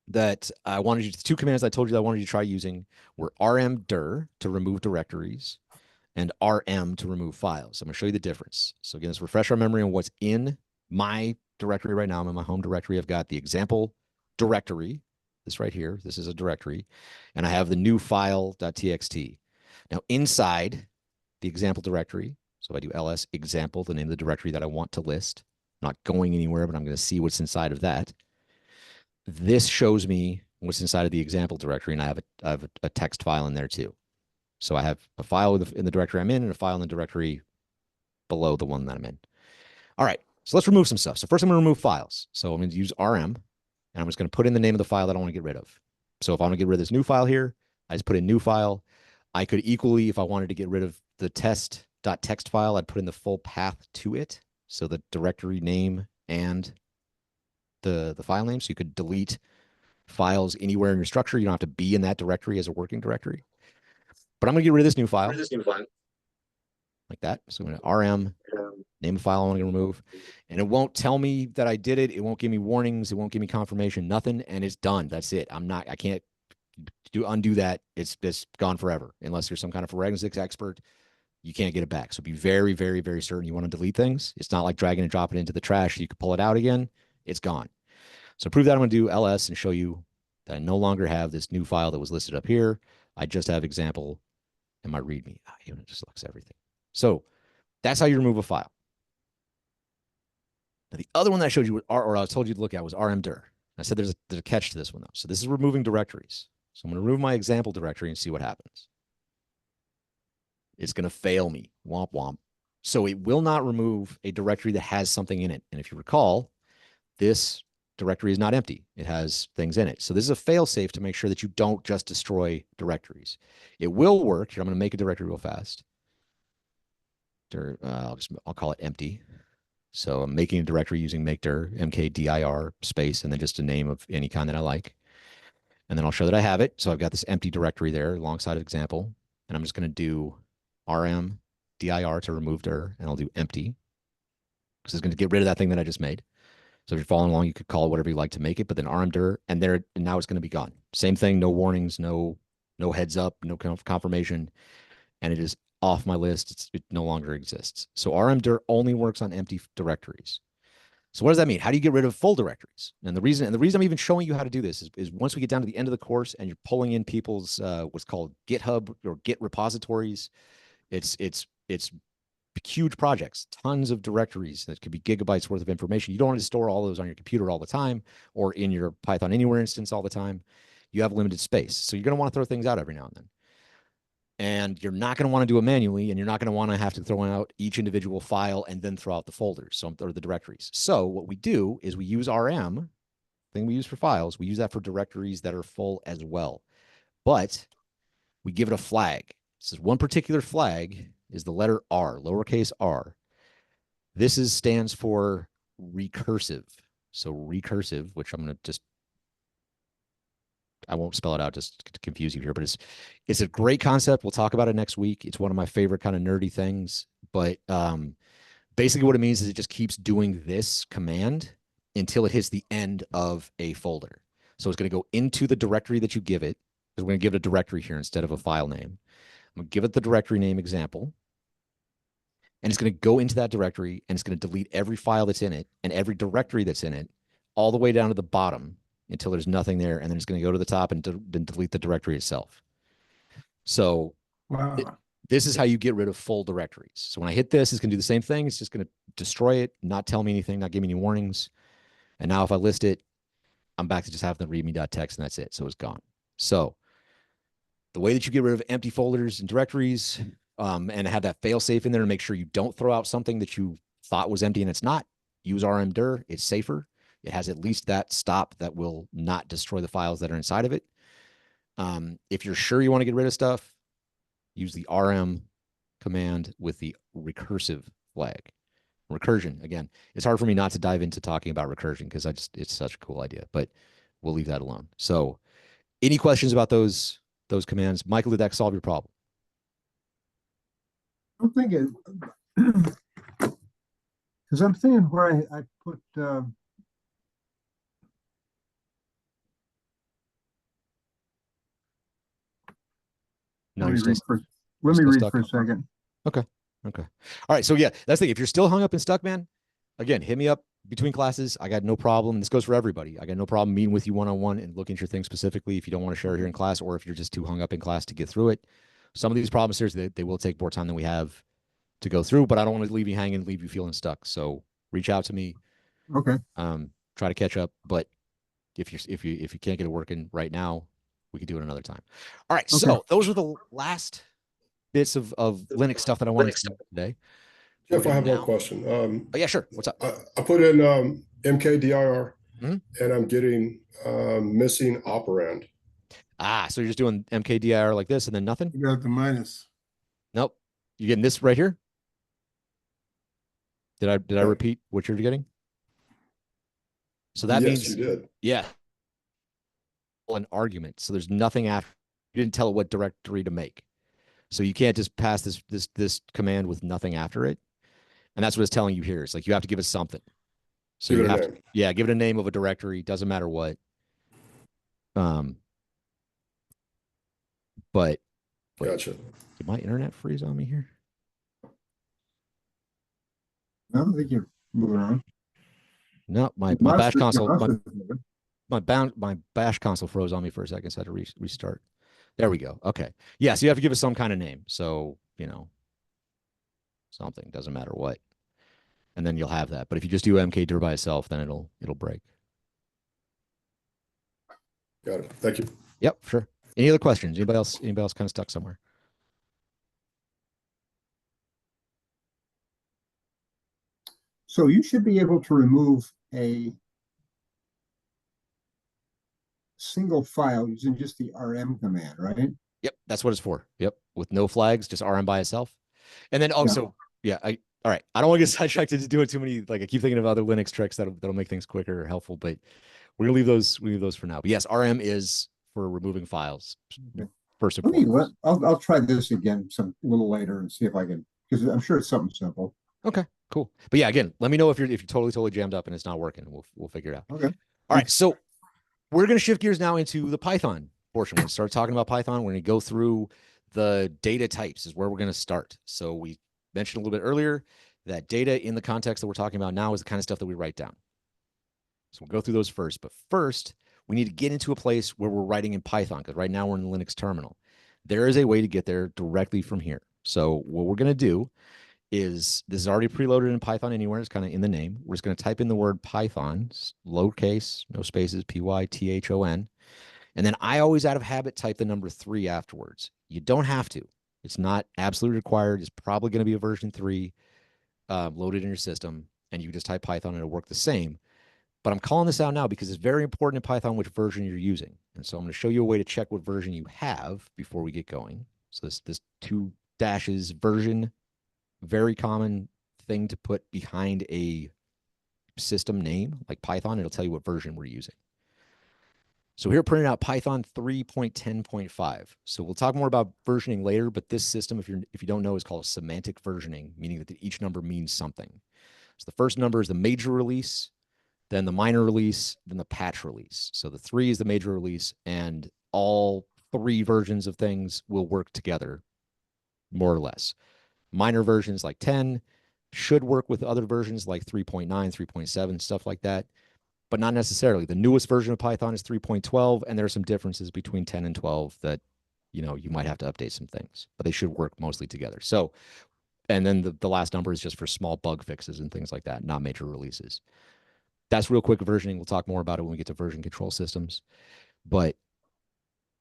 that I wanted you, the 2 commands I told you that I wanted you to try using were rmdir to remove directories and rm to remove files. So I'm going to show you the difference. So again, let's refresh our memory on what's in my directory right now. I'm in my home directory. I've got the example directory. This right here, this is a directory, and I have the new file.txt. Now inside the example directory, so I do ls example, the name of the directory that I want to list. I'm not going anywhere, but I'm going to see what's inside of that. This shows me what's inside of the example directory, and I have a text file in there too. So I have a file in the directory I'm in and a file in the directory below the one that I'm in. All right, so let's remove some stuff. So first I'm going to remove files. So I'm going to use rm. And I'm just going to put in the name of the file that I want to get rid of. So if I want to get rid of this new file here, I just put in new file. I could equally, if I wanted to get rid of the test.txt file, I'd put in the full path to it. So the directory name and the file name. So you could delete files anywhere in your structure. You don't have to be in that directory as a working directory. But I'm going to get rid of this new file. Like that. So I'm going to rm, name of file I want to remove. And it won't tell me that I did it. It won't give me warnings. It won't give me confirmation, nothing. And it's done. That's it. I can't undo that. It's gone forever. Unless you're some kind of forensics expert, you can't get it back. So be very, very, very certain you want to delete things. It's not like dragging and dropping it into the trash. You can pull it out again. It's gone. So to prove that, I'm going to do ls and show you that I no longer have this new file that was listed up here. I just have example in my README. Even it just selects everything. So that's how you remove a file. Now, the other one that I showed you, or I told you to look at, was rmdir. I said there's a catch to this one, though. So this is removing directories. So I'm going to remove my example directory and see what happens. It's going to fail me. Womp womp. So it will not remove a directory that has something in it. And if you recall, this directory is not empty. It has things in it. So this is a fail safe to make sure that you don't just destroy directories. It will work. Here, I'm going to make a directory real fast. I'll call it empty. So I'm making a directory using makedir, mkdir space, and then just a name of any kind that I like. And then I'll show that I have it. So I've got this empty directory there alongside example. And I'm just going to do rm dir to remove dir, and I'll do empty because it's going to get rid of that thing that I just made. So if you're following along, you could call it whatever you like to make it, but then rmdir, and now it's going to be gone. Same thing, no warnings, no heads up, no confirmation, and it is off my list. It no longer exists. So rmdir only works on empty directories. So what does that mean? How do you get rid of full directories? And the reason I'm even showing you how to do this is once we get down to the end of the course and you're pulling in people's what's called GitHub or Git repositories, it's huge projects, tons of directories that could be gigabytes worth of information. You don't want to store all those on your computer all the time or in your Python Anywhere instance all the time. You have limited space. So you're going to want to throw things out every now and then. And you're not going to want to do it manually, and you're not going to want to have to throw out each individual file and then throw out the folders or the directories. So what we do is we use RM, thing we use for files, we use that for directories that are full as well. But we give it a flag. This is one particular flag is the letter R, lowercase r. This stands for recursive. So recursive, which I'm going to just, I won't spell it out just to confuse you here, but it's a great concept. We'll talk about it next week. It's one of my favorite kind of nerdy things. But basically what it means is it just keeps doing this command until it hits the end of a folder. So it's going to go into the directory that you give it. We're going to give it a directory here instead of a file name. I'm going to give it the directory name example. And it's going to go into that directory and it's going to delete every file that's in it and every directory that's in it all the way down to the bottom until there's nothing there. And then it's going to go to the top and then delete the directory itself. So Wow. This is how you get rid of full directories. So when I hit this, it's going to do the same thing. It's just going to destroy it, not tell me anything, not give me any warnings. And now if I list it, I'm back to just having the readme.txt and that's it. So it's gone. So the way that you get rid of empty folders and directories and have that fail safe in there to make sure you don't throw out something that you thought was empty and it's not, use rmdir. It's safer. It has at least that stop that will not destroy the files that are inside of it. If you're sure you want to get rid of stuff, use the rm command with the recursive flag. Recursion, again, it's hard for me not to dive into talking about recursion because it's such a cool idea, but we'll leave that alone. So any questions about those commands? Michael, did that solve your problem? I'm thinking, because I'm thinking where I put, No, let me you're read still, for, you're let me still read stuck? for a second. Okay. All right. So yeah, that's the thing. If you're still hung up and stuck, man, again, hit me up between classes. I got no problem. This goes for everybody. I got no problem meeting with you one-on-one and looking at your thing specifically if you don't want to share it here in class or if you're just too hung up in class to get through it. Some of these problems, seriously, they will take more time than we have to go through, but I don't want to leave you hanging, leave you feeling stuck. So reach out to me. Okay. Try to catch up. But if you can't get it working right now, we could do it another time. All right. Okay. So those were the last bits of Linux stuff that I wanted to do today. Jeff, I have one question. Oh yeah, sure. What's up? I put in mkdir Mhm. and I'm getting missing operand. So you're just doing mkdir like this and then nothing? You got the minus. Nope. You're getting this right here? Did I repeat what you're getting? So that Yes, means, you did. yeah, an argument. So there's nothing after. You didn't tell it what directory to make. So you can't just pass this command with nothing after it. And that's what it's telling you here. It's like you have to give it something. So Give you it a have name. to, yeah, give it a name of a directory. Doesn't matter what. But wait, Gotcha. did my internet freeze on me here? I don't think you're moving on. No, my bash console, my bash console froze on me for a second, so I had to restart. There we go. Okay. Yeah, so you have to give it some kind of name. So, you know, something, doesn't matter what. And then you'll have that. But if you just do mkdir by itself, then it'll break. Got it. Thank you. Yep, sure. Any other questions? Anybody else kind of stuck somewhere? So you should be able to remove a single file using just the RM command, right? Yep, that's what it's for. Yep, with no flags, just RM by itself. And then also, yeah, all right. I don't want to get sidetracked into doing too many. Like I keep thinking of other Linux tricks that'll make things quicker or helpful, but we're gonna leave those. We leave those for now. But yes, RM is for removing files. Okay. First and foremost. I'll try this again a little later and see if I can, because I'm sure it's something simple. Okay, cool. But yeah, again, let me know if you're totally jammed up and it's not working. We'll figure it out. Okay. All right. So we're going to shift gears now into the Python portion. We're going to start talking about Python. We're going to go through the data types is where we're going to start. So we mentioned a little bit earlier that data in the context that we're talking about now is the kind of stuff that we write down. So we'll go through those first. But first, we need to get into a place where we're writing in Python, because right now we're in the Linux terminal. There is a way to get there directly from here. So what we're going to do is, this is already preloaded in Python anywhere. It's kind of in the name. We're just going to type in the word Python, lowercase, no spaces, Python. And then I always, out of habit, type the number 3 afterwards. You don't have to. It's not absolutely required. It's probably going to be a version 3 loaded in your system, and you can just type Python and it'll work the same. But I'm calling this out now because it's very important in Python which version you're using. And so I'm going to show you a way to check what version you have before we get going. So this 2 dashes version, very common thing to put behind a system name like Python. It'll tell you what version we're using. So here, printing out Python 3.10.5. So we'll talk more about versioning later, but this system, if you don't know, is called semantic versioning, meaning that each number means something. So the first number is the major release, then the minor release, then the patch release. So the 3 is the major release, and all 3 versions of things will work together, more or less. Minor versions like 10 should work with other versions like 3.9, 3.7, stuff like that, but not necessarily. The newest version of Python is 3.12, and there are some differences between 10 and 12 that, you know, you might have to update some things, but they should work mostly together. So, and then the last number is just for small bug fixes and things like that, not major releases. That's real quick versioning. We'll talk more about it when we get to version control systems. But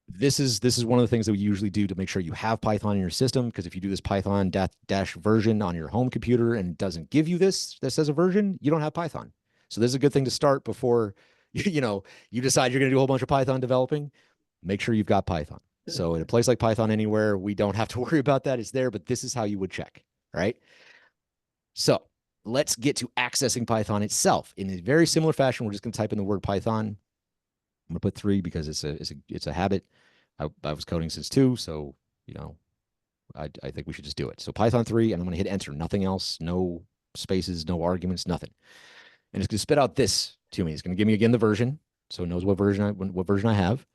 this is one of the things that we usually do to make sure you have Python in your system, because if you do this Python dash version on your home computer and it doesn't give you this that says a version, you don't have Python. So this is a good thing to start before you decide you're going to do a whole bunch of Python developing. Make sure you've got Python. So in a place like Python Anywhere, we don't have to worry about that. It's there, but this is how you would check, right? So let's get to accessing Python itself. In a very similar fashion, we're just going to type in the word Python. I'm going to put 3 because it's a habit. I was coding since 2, so I think we should just do it. So Python 3, and I'm going to hit enter. Nothing else. No spaces. No arguments. Nothing. And it's going to spit out this to me. It's going to give me again the version, so it knows what version I have,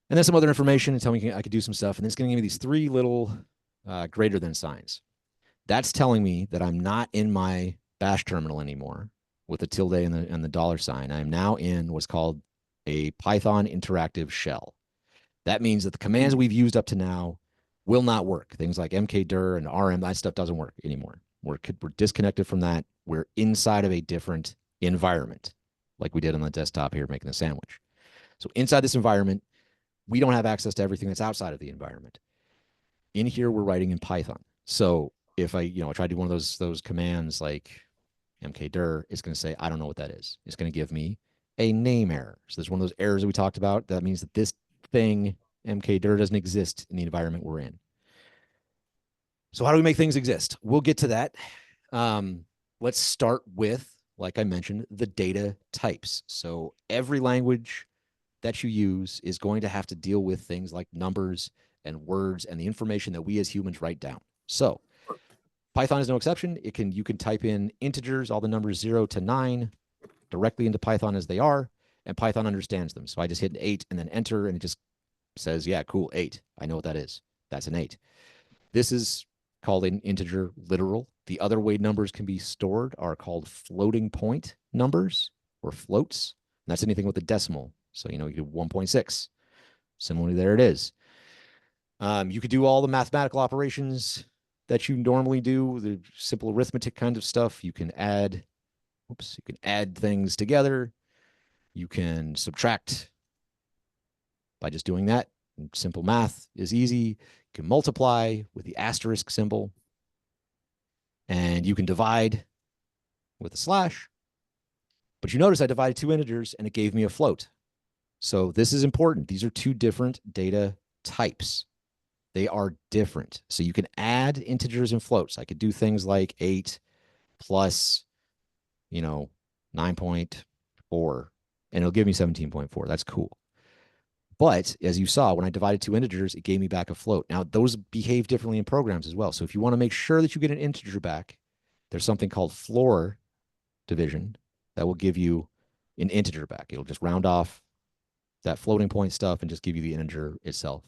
and then some other information and tell me I could do some stuff. And then it's going to give me these 3 little greater than signs. That's telling me that I'm not in my bash terminal anymore with the tilde and the $sign. I am now in what's called a Python interactive shell. That means that the commands we've used up to now will not work. Things like mkdir and rm, that stuff doesn't work anymore. We're disconnected from that. We're inside of a different environment, like we did on the desktop here making the sandwich. So inside this environment, we don't have access to everything that's outside of the environment. In here, we're writing in Python. So if I try to do one of those commands like mkdir, it's going to say, I don't know what that is. It's going to give me a name error. So there's one of those errors that we talked about. That means that this thing, mkdir, doesn't exist in the environment we're in. So how do we make things exist? We'll get to that. Let's start with, like I mentioned, the data types. So every language that you use is going to have to deal with things like numbers and words and the information that we as humans write down. So Python is no exception. You can type in integers, all the numbers 0 to 9, directly into Python as they are, and Python understands them. So I just hit an 8 and then enter, and it just says, yeah, cool, 8. I know what that is. That's an 8. This is called an integer literal. The other way numbers can be stored are called floating point numbers or floats. And that's anything with a decimal. So, you do 1.6. Similarly, there it is. You could do all the mathematical operations that you normally do, the simple arithmetic kind of stuff. You can add, you can add things together. You can subtract by just doing that. And simple math is easy. You can multiply with the asterisk symbol. And you can divide with a slash. But you notice I divided two integers and it gave me a float. So this is important. These are two different data types. They are different. So you can add integers and floats. I could do things like 8 plus, 9.4, and it'll give me 17.4. That's cool. But as you saw, when I divided two integers, it gave me back a float. Now, those behave differently in programs as well. So if you want to make sure that you get an integer back, there's something called floor division that will give you an integer back. It'll just round off that floating point stuff and just give you the integer itself.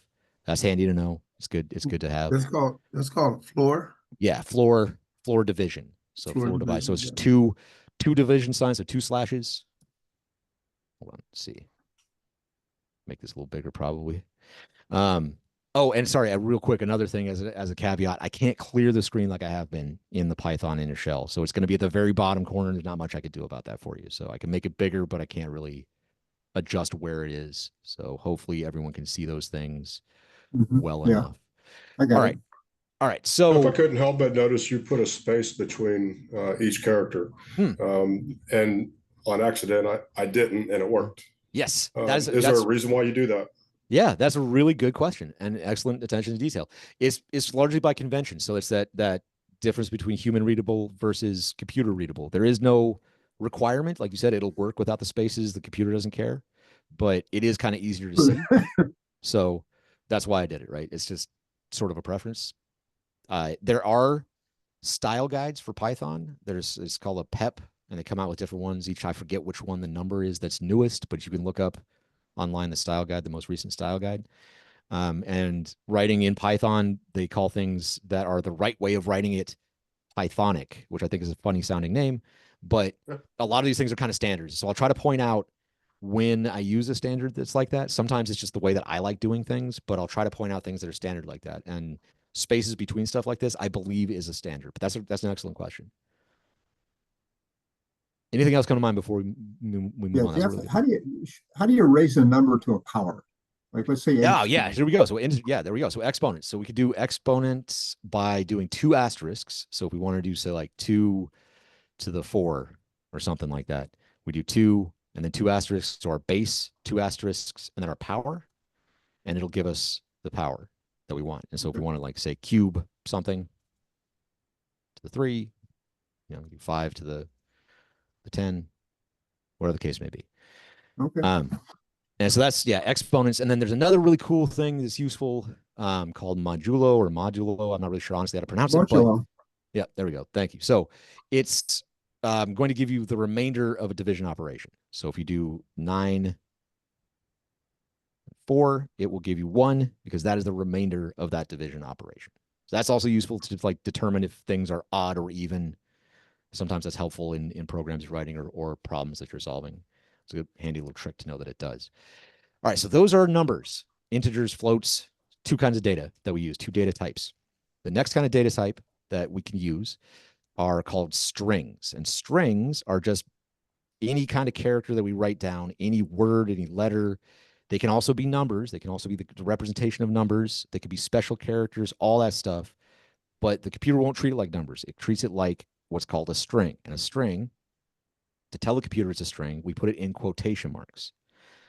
That's handy to know. It's good. It's good to have. That's called floor. Yeah, floor division. So floor divide. So it's just two division signs, so two slashes. Hold on, let's see. Make this a little bigger, probably. Oh, and sorry, real quick, another thing as a caveat, I can't clear the screen like I have been in the Python inner shell. So it's going to be at the very bottom corner. There's not much I could do about that for you. So I can make it bigger, but I can't really adjust where it is. So hopefully everyone can see those things well enough. I got it. All right. So if I couldn't help but notice you put a space between each character, and on accident I didn't, and it worked. Yes. Is there a reason why you do that? Yeah, that's a really good question and excellent attention to detail. It's largely by convention. So it's that difference between human readable versus computer readable. There is no requirement. Like you said, it'll work without the spaces. The computer doesn't care, but it is kind of easier to see. So that's why I did it, right? It's just sort of a preference. There are style guides for Python. It's called a PEP, and they come out with different ones. Each, I forget which one the number is that's newest, but you can look up online the style guide, the most recent style guide. And writing in Python, they call things that are the right way of writing it Pythonic, which I think is a funny sounding name. But a lot of these things are kind of standards. So I'll try to point out when I use a standard that's like that. Sometimes it's just the way that I like doing things, but I'll try to point out things that are standard like that. And spaces between stuff like this, I believe, is a standard. But that's an excellent question. Anything else come to mind before we move on? Jeff, how do you raise a number to a power? Like, let's say. Oh, yeah. Here we go. So there we go. So exponents. So we could do exponents by doing two asterisks. So if we want to do, say, like 2 to the 4 or something like that, we do 2 and then 2 asterisks. So our base, 2 asterisks, and then our power, and it'll give us the power that we want. And so if we want to, like, say, cube something to the 3, we do 5 to the 10, whatever the case may be. Okay. And so that's, exponents. And then there's another really cool thing that's useful called modulo or modulo. I'm not really sure, honestly, how to pronounce it. But yeah, there we go. Thank you. So it's going to give you the remainder of a division operation. So if you do 9, 4, it will give you 1 because that is the remainder of that division operation. So that's also useful to like determine if things are odd or even. Sometimes that's helpful in programs you're writing or problems that you're solving. It's a handy little trick to know that it does. All right, so those are numbers, integers, floats, 2 kinds of data that we use, 2 data types. The next kind of data type that we can use are called strings. And strings are just any kind of character that we write down, any word, any letter. They can also be numbers. They can also be the representation of numbers. They could be special characters, all that stuff. But the computer won't treat it like numbers. It treats it like what's called a string. And a string, to tell the computer it's a string, we put it in quotation marks.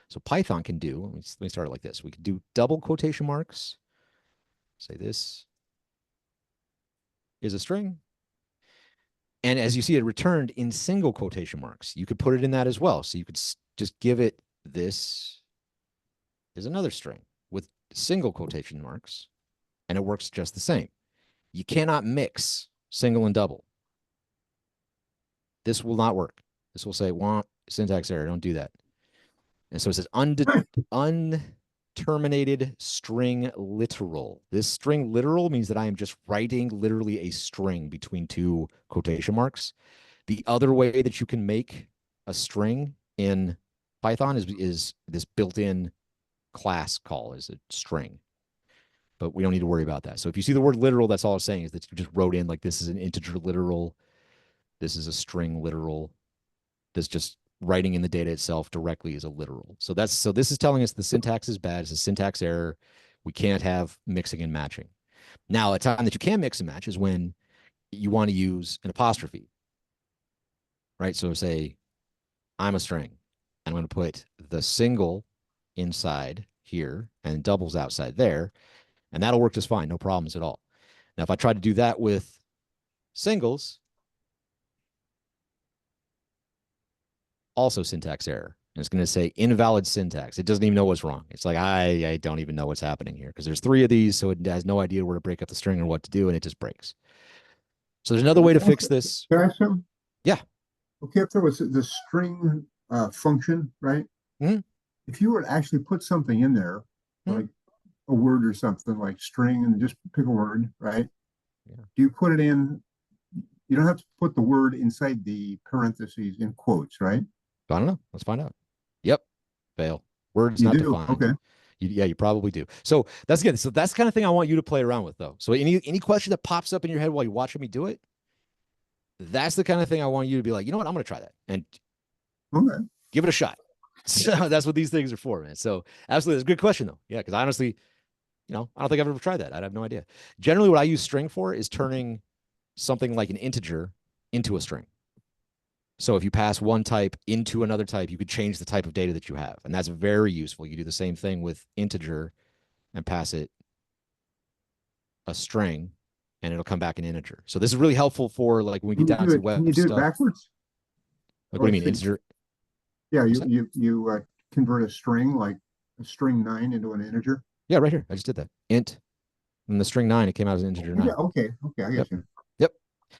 So Python can do, let me start it like this. We can do double quotation marks. Say this is a string. And as you see, it returned in single quotation marks. You could put it in that as well. So you could just give it this is another string with single quotation marks, and it works just the same. You cannot mix single and double. This will not work. This will say, want syntax error. Don't do that. And so it says unterminated string literal. This string literal means that I am just writing literally a string between 2 quotation marks. The other way that you can make a string in Python is this built-in class call is a string, but we don't need to worry about that. So if you see the word literal, that's all it's saying is that you just wrote in like this is an integer literal, this is a string literal, this just writing in the data itself directly is a literal. So this is telling us the syntax is bad. It's a syntax error. We can't have mixing and matching. Now, a time that you can mix and match is when you want to use an apostrophe, right? So say I'm a string. I'm going to put the single inside here and doubles outside there, and that'll work just fine. No problems at all. Now, if I try to do that with singles, also syntax error. And it's going to say invalid syntax. It doesn't even know what's wrong. It's like, I don't even know what's happening here because there's 3 of these. So it has no idea where to break up the string or what to do. And it just breaks. So there's another way to fix this. Can I ask something? Yeah. Okay, if there was the string function, right? Mhm. If you were to actually put something in there, Mhm. like a word or something like string and just pick a word, right? Yeah. Do you put it in? You don't have to put the word inside the parentheses in quotes, right? I don't know. Let's find out. Yep. Fail. Words You not do? defined. Okay. Yeah, you probably do. So that's good. So that's the kind of thing I want you to play around with, though. So any question that pops up in your head while you're watching me do it, that's the kind of thing I want you to be like, you know what, I'm going to try that and Okay. give it a shot. So that's what these things are for, man. So absolutely, it's a good question, though. Yeah, because honestly, I don't think I've ever tried that. I have no idea. Generally, what I use string for is turning something like an integer into a string. So if you pass one type into another type, you could change the type of data that you have. And that's very useful. You do the same thing with integer and pass it a string and it'll come back an integer. So this is really helpful for like when we get down to the web Can you do it stuff. backwards? Like, what do you mean? Integer? Yeah, What's that? you convert a string like a string 9 into an integer. Yeah, right here. I just did that. Int. And the string 9, it came out as an integer 9. Yeah, okay, I Yep. got you. Yep.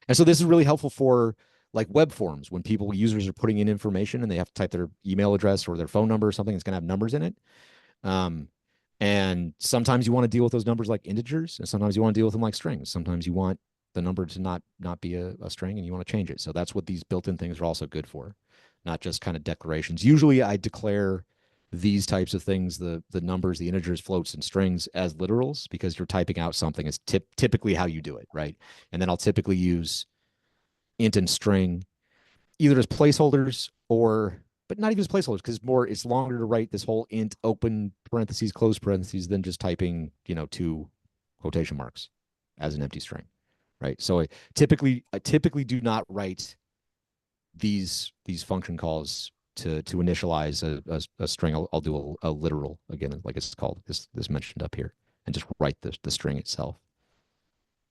And so this is really helpful for like web forms when users are putting in information and they have to type their email address or their phone number or something. It's going to have numbers in it. And sometimes you want to deal with those numbers like integers, and sometimes you want to deal with them like strings. Sometimes you want the number to not be a string and you want to change it. So that's what these built-in things are also good for, not just kind of declarations. Usually I declare these types of things, the numbers, the integers, floats, and strings as literals because you're typing out something. It's typically how you do it, right? And then I'll typically use int and string either as placeholders but not even as placeholders because it's longer to write this whole int open parentheses, close parentheses than just typing, 2 quotation marks as an empty string, right? So I typically do not write these function calls to initialize a string. I'll do a literal again, like it's called this mentioned up here, and just write the string itself.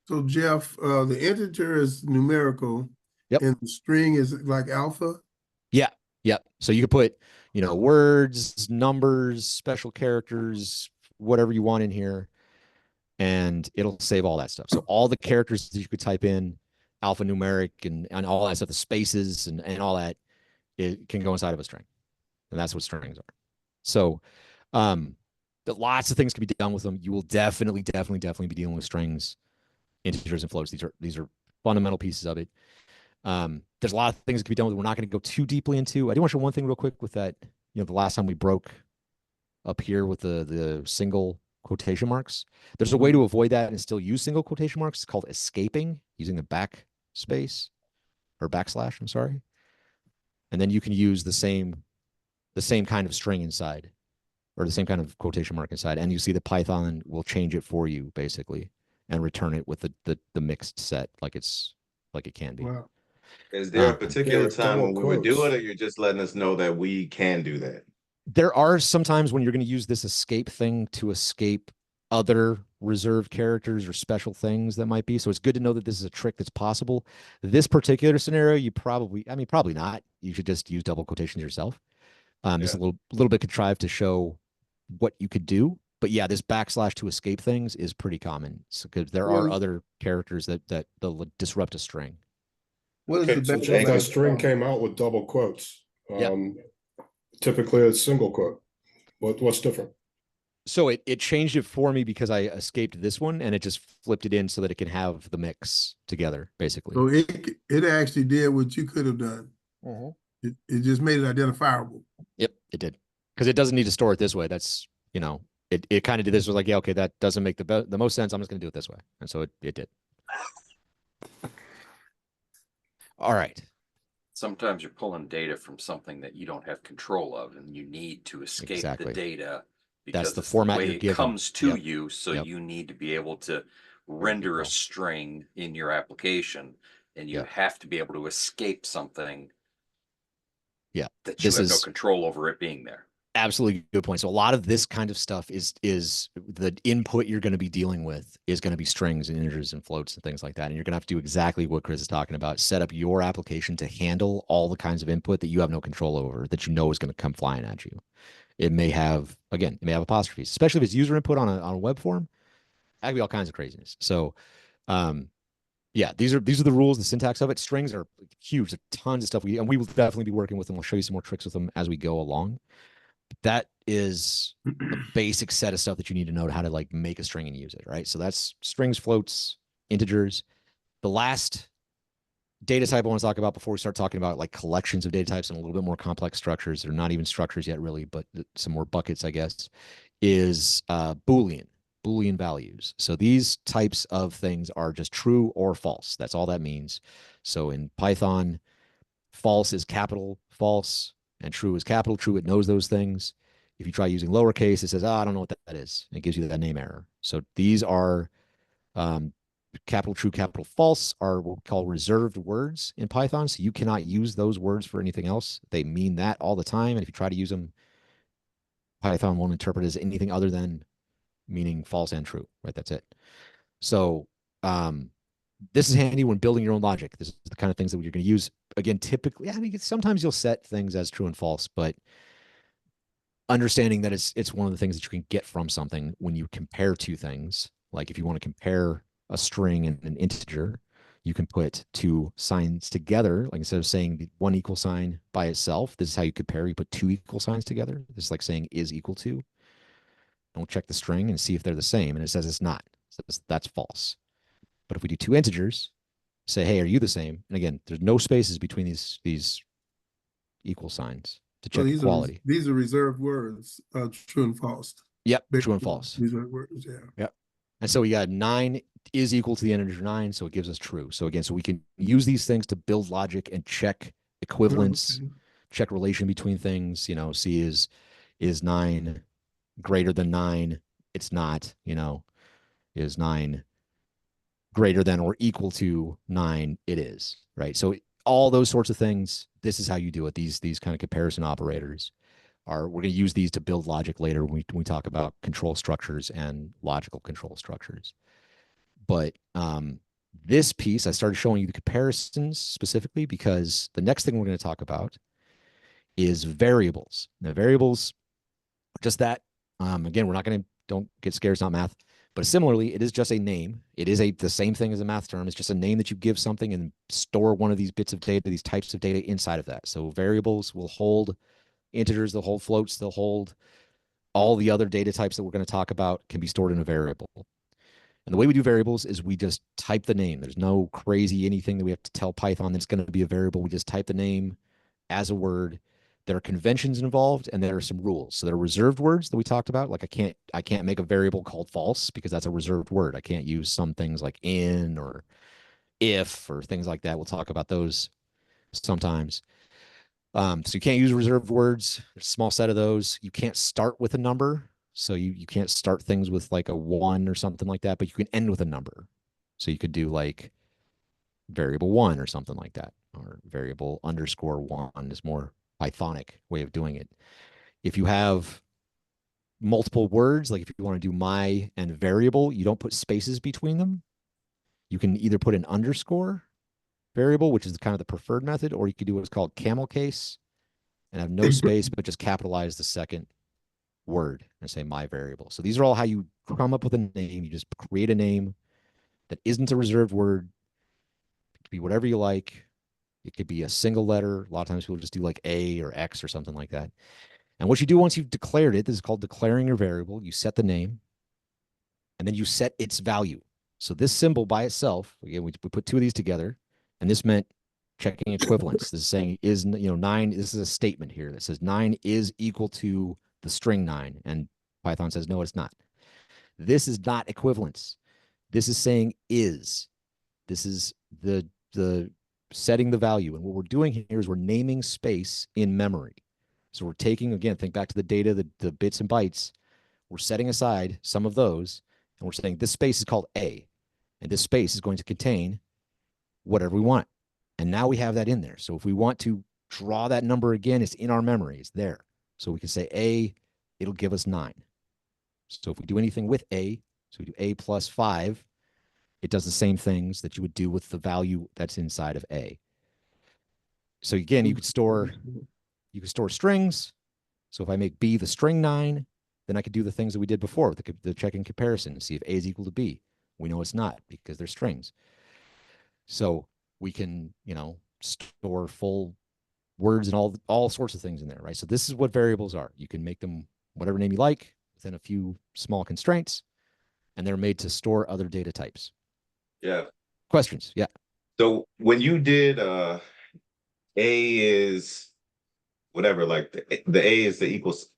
So Jeff, the integer is numerical. Yep. And the string is like alpha. Yeah. Yep. So you could put, words, numbers, special characters, whatever you want in here, and it'll save all that stuff. So all the characters that you could type in, alphanumeric and all that stuff, the spaces and all that, it can go inside of a string. And that's what strings are. So lots of things can be done with them. You will definitely be dealing with strings, integers, and floats. These are fundamental pieces of it. There's a lot of things that can be done with. We're not going to go too deeply into. I do want to show one thing real quick with that. The last time we broke up here with the single quotation marks. There's a way to avoid that and still use single quotation marks. It's called escaping, using the backspace or backslash. I'm sorry. And then you can use the same kind of string inside, or the same kind of quotation mark inside, and you see the Python will change it for you basically and return it with the mixed set like it can be. Wow. Is there a particular there's time when double we would do quotes. it, or you're just letting us know that we can do that? There are some times when you're going to use this escape thing to escape other reserved characters or special things that might be. So it's good to know that this is a trick that's possible. This particular scenario, probably not. You should just use double quotations yourself. It's a little bit contrived to show what you could do. But yeah, this backslash to escape things is pretty common because there are other characters that they'll disrupt a string. What is Okay, the so backslash Jeff, that string from? came out with double quotes. Yep. Typically it's single quote. What's different? So it changed it for me because I escaped this one and it just flipped it in so that it can have the mix together, basically. So it actually did what you could have done. It just made it identifiable. Yep, it did. Because it doesn't need to store it this way. That's, you know, it kind of did this. Was like, yeah, okay, that doesn't make the most sense. I'm just going to do it this way. And so it did. All right. Sometimes you're pulling data from something that you don't have control of, and you need to escape Exactly. the data That's because the it's format way you're it given. comes to Yep. you. So Yep. you need to be able to render go. a string in your application, and you Yep. have to be able to escape something. Yeah, that you this have no is- control over it being there. Absolutely good point. So a lot of this kind of stuff is the input you're going to be dealing with is going to be strings and integers and floats and things like that. And you're going to have to do exactly what Chris is talking about. Set up your application to handle all the kinds of input that you have no control over, that you know is going to come flying at you. It may have, again, it may have apostrophes, especially if it's user input on a web form. That could be all kinds of craziness. So, yeah, these are the rules, the syntax of it. Strings are huge. There's tons of stuff and we will definitely be working with them. We'll show you some more tricks with them as we go along. That is the basic set of stuff that you need to know how to like make a string and use it, right? So that's strings, floats, integers. The last data type I want to talk about before we start talking about like collections of data types and a little bit more complex structures, they're not even structures yet really, but some more buckets, I guess, is Boolean values. So these types of things are just true or false. That's all that means. So in Python, false is capital false, and true is capital true. It knows those things. If you try using lowercase, it says, oh, I don't know what that is. It gives you that name error. So these are capital true, capital false are what we call reserved words in Python. So you cannot use those words for anything else. They mean that all the time. And if you try to use them, Python won't interpret it as anything other than meaning false and true, right? That's it. So this is handy when building your own logic. This is the kind of things that you're going to use. Again, typically, I mean, sometimes you'll set things as true and false, but understanding that it's one of the things that you can get from something when you compare two things. Like if you want to compare a string and an integer, you can put two signs together. Like instead of saying one equal sign by itself, this is how you compare. You put two equal signs together. This is like saying is equal to. Don't check the string and see if they're the same. And it says it's not. So that's false. But if we do two integers, say, hey, are you the same? And again, there's no spaces between these equal signs to check the quality. These are reserved words, true and false. Yep, true and false. Reserved words, yeah. Yep. And so we got 9 is equal to the integer 9, so it gives us true. So again, so we can use these things to build logic and check equivalence, check relation between things. You know, see is 9 greater than 9? It's not. You know, is 9 greater than or equal to 9? It is, right? So all those sorts of things, this is how you do it. These kind of comparison operators we're going to use these to build logic later when we talk about control structures and logical control structures. But this piece, I started showing you the comparisons specifically because the next thing we're going to talk about is variables. Now, variables, just that. Again, we're not going to, don't get scared, it's not math. But similarly, it is just a name. It is the same thing as a math term. It's just a name that you give something and store one of these bits of data, these types of data inside of that. So variables will hold integers, they'll hold floats, they'll hold all the other data types that we're going to talk about can be stored in a variable. And the way we do variables is we just type the name. There's no crazy anything that we have to tell Python that's going to be a variable. We just type the name as a word. There are conventions involved and there are some rules. So there are reserved words that we talked about. Like I can't make a variable called false because that's a reserved word. I can't use some things like in or if or things like that. We'll talk about those sometimes. So you can't use reserved words. There's a small set of those. You can't start with a number. So you can't start things with like a 1 or something like that, but you can end with a number. So you could do like variable 1 or something like that, or variable _1 is more Pythonic way of doing it. If you have multiple words, like if you want to do my and variable, you don't put spaces between them. You can either put an underscore variable, which is kind of the preferred method, or you could do what's called camel case and have no space, but just capitalize the second word and say my variable. So these are all how you come up with a name. You just create a name that isn't a reserved word. It could be whatever you like. It could be a single letter. A lot of times people just do like A or X or something like that. And what you do once you've declared it, this is called declaring your variable. You set the name and then you set its value. So this symbol by itself, again, we put two of these together, and this meant checking equivalence. This is saying is, 9, this is a statement here that says 9 is equal to the string 9. And Python says, no, it's not. This is not equivalence. This is saying is. This is the setting the value. And what we're doing here is we're naming space in memory. So we're taking, again, think back to the data, the bits and bytes. We're setting aside some of those, and we're saying this space is called A. And this space is going to contain whatever we want. And now we have that in there. So if we want to draw that number again, it's in our memory. It's there. So we can say A, it'll give us 9. So if we do anything with A, so we do A plus 5, it does the same things that you would do with the value that's inside of A. So again, you could store strings. So if I make B the string 9, then I could do the things that we did before with the checking comparison and see if A is equal to B. We know it's not because they're strings. So we can, store full words and all sorts of things in there, right? So this is what variables are. You can make them whatever name you like within a few small constraints, and they're made to store other data types. Yeah. Questions? Yeah. So when you did A is whatever, like the A is the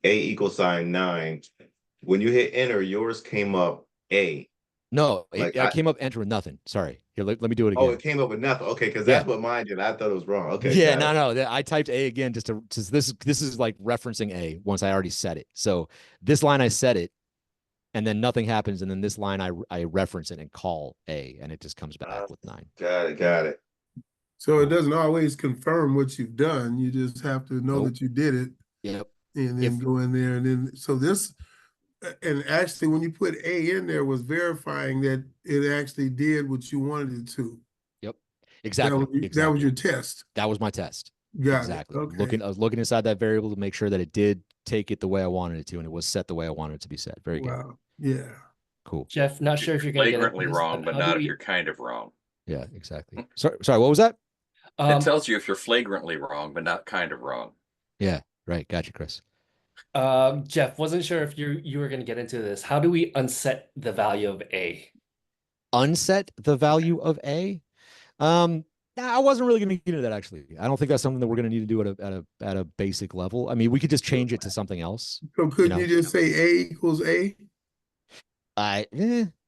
equal sign 9. When you hit enter, yours came up A. No, Like it came up enter with nothing. Sorry. Here, let me do it again. Oh, it came up with nothing. Okay, because that's what mine did. I thought it was wrong. Okay. Yeah, no. I typed A again just this is like referencing A once I already set it. So this line I set it, and then nothing happens, and then this line I reference it and call A, and it just comes back with 9. Got it. So it doesn't always confirm what you've done. You just have to know that you did it. Yep. And then go in there, and then so this, and actually when you put A in there was verifying that it actually did what you wanted it to. Yep. Exactly. That was your test. That was my test. Got exactly. it. Okay. I was looking inside that variable to make sure that it did take it the way I wanted it to, and it was set the way I wanted it to be set. Very good. Wow. Yeah. Cool. Jeff, not sure if you're going to get Flagrantly into this, wrong, but how not do if you're kind of wrong. Yeah, exactly. Sorry, what was that? It tells you if you're flagrantly wrong, but not kind of wrong. Yeah, right. Gotcha, Chris. Jeff, wasn't sure if you were going to get into this. How do we unset the value of A? Unset the value of A? I wasn't really going to get into that, actually. I don't think that's something that we're going to need to do at a basic level. I mean, we could just change it to something else. So couldn't you just say A equals A?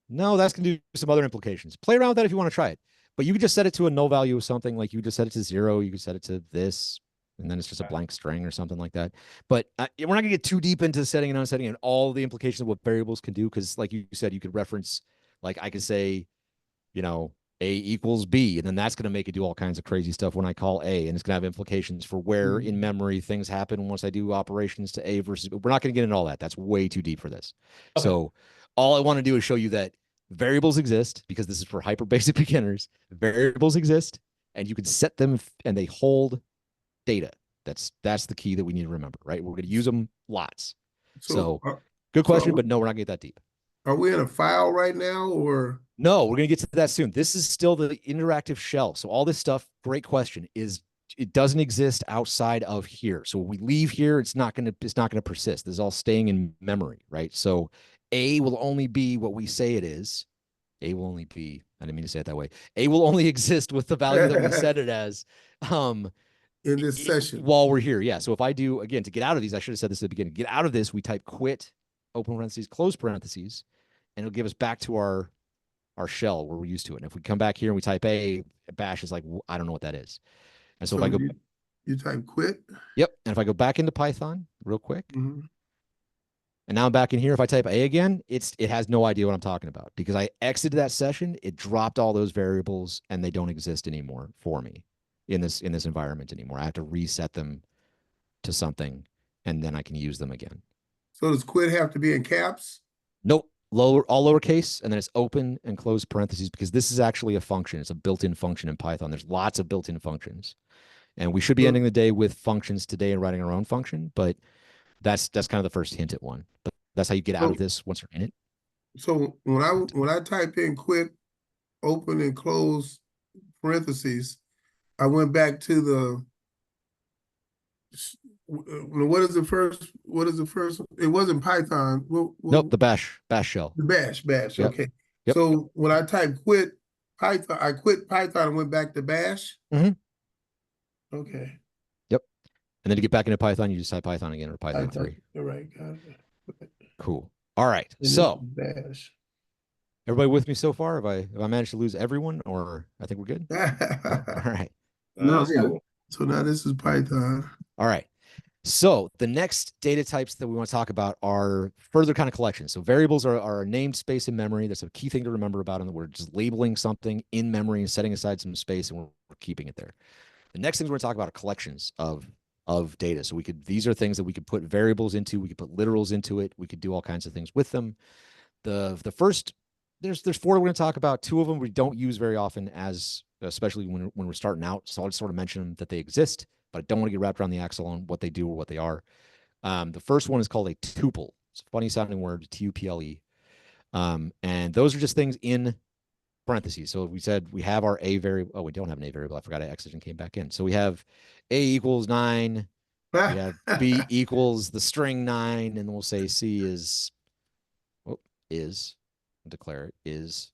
No, that's going to do some other implications. Play around with that if you want to try it. But you could just set it to a null value of something, like you just set it to 0. You could set it to this, and then it's just a blank string or something like that. But we're not going to get too deep into setting and unsetting and all the implications of what variables can do, because like you said, you could reference, like I could say, A equals B, and then that's going to make it do all kinds of crazy stuff when I call A, and it's going to have implications for where in memory things happen once I do operations to A versus. We're not going to get into all that. That's way too deep for this. Okay. So all I want to do is show you that variables exist, because this is for hyper basic beginners. Variables exist, and you can set them, and they hold data. That's the key that we need to remember, right? We're going to use them lots. So good question, but no, we're not going to get that deep. Are we in a file right now, or? No, we're going to get to that soon. This is still the interactive shell. So all this stuff, great question, it doesn't exist outside of here. So when we leave here, it's not going to persist. This is all staying in memory, right? So A will only be what we say it is. A will only be, I didn't mean to say it that way. A will only exist with the value that we set it as. In this session. While we're here. Yeah. So if I do, again, to get out of these, I should have said this at the beginning, get out of this, we type quit, open parentheses, close parentheses, and it'll give us back to our shell where we're used to it. And if we come back here and we type A, bash is like, I don't know what that is. And so if I go, you type quit. Yep. And if I go back into Python real quick, and now I'm back in here, if I type A again, it has no idea what I'm talking about, because I exited that session. It dropped all those variables, and they don't exist anymore for me in this environment anymore. I have to reset them to something, and then I can use them again. So does quit have to be in caps? Nope. All lowercase, and then it's open and close parentheses, because this is actually a function. It's a built-in function in Python. There's lots of built-in functions, and we should be ending the day with functions today and writing our own function. But that's kind of the first hint at one. But that's how you get out of this once you're in it. So when I type in quit, open and close parentheses, I went back to the. What is the first? It wasn't Python. Nope, the bash shell. The bash. Yep. Okay. Yep. So when I type quit Python, I quit Python and went back to bash. Mm-hmm. Okay. And then to get back into Python, you just type Python again or Python 3. You're right. Got it. Cool. All right. And this So is Bash. everybody with me so far? Have I managed to lose everyone, or I think we're good? No? All right. No, That's yeah. cool. So now this is Python. All right. So the next data types that we want to talk about are further kind of collections. So variables are a named space in memory. That's a key thing to remember about them. We're just labeling something in memory and setting aside some space, and we're keeping it there. The next things we're going to talk about are collections of data. So these are things that we could put variables into. We could put literals into it. We could do all kinds of things with them. The first, there's 4 we're going to talk about. 2 of them we don't use very often, especially when we're starting out. So I'll just sort of mention them that they exist, but I don't want to get wrapped around the axle on what they do or what they are. The first one is called a tuple. It's a funny sounding word, T-U-P-L-E. And those are just things in parentheses. So we said we have our A variable. Oh, we don't have an A variable. I forgot I exited and came back in. So we have A equals 9. We have B equals the string 9, and then we'll say C is, declare it is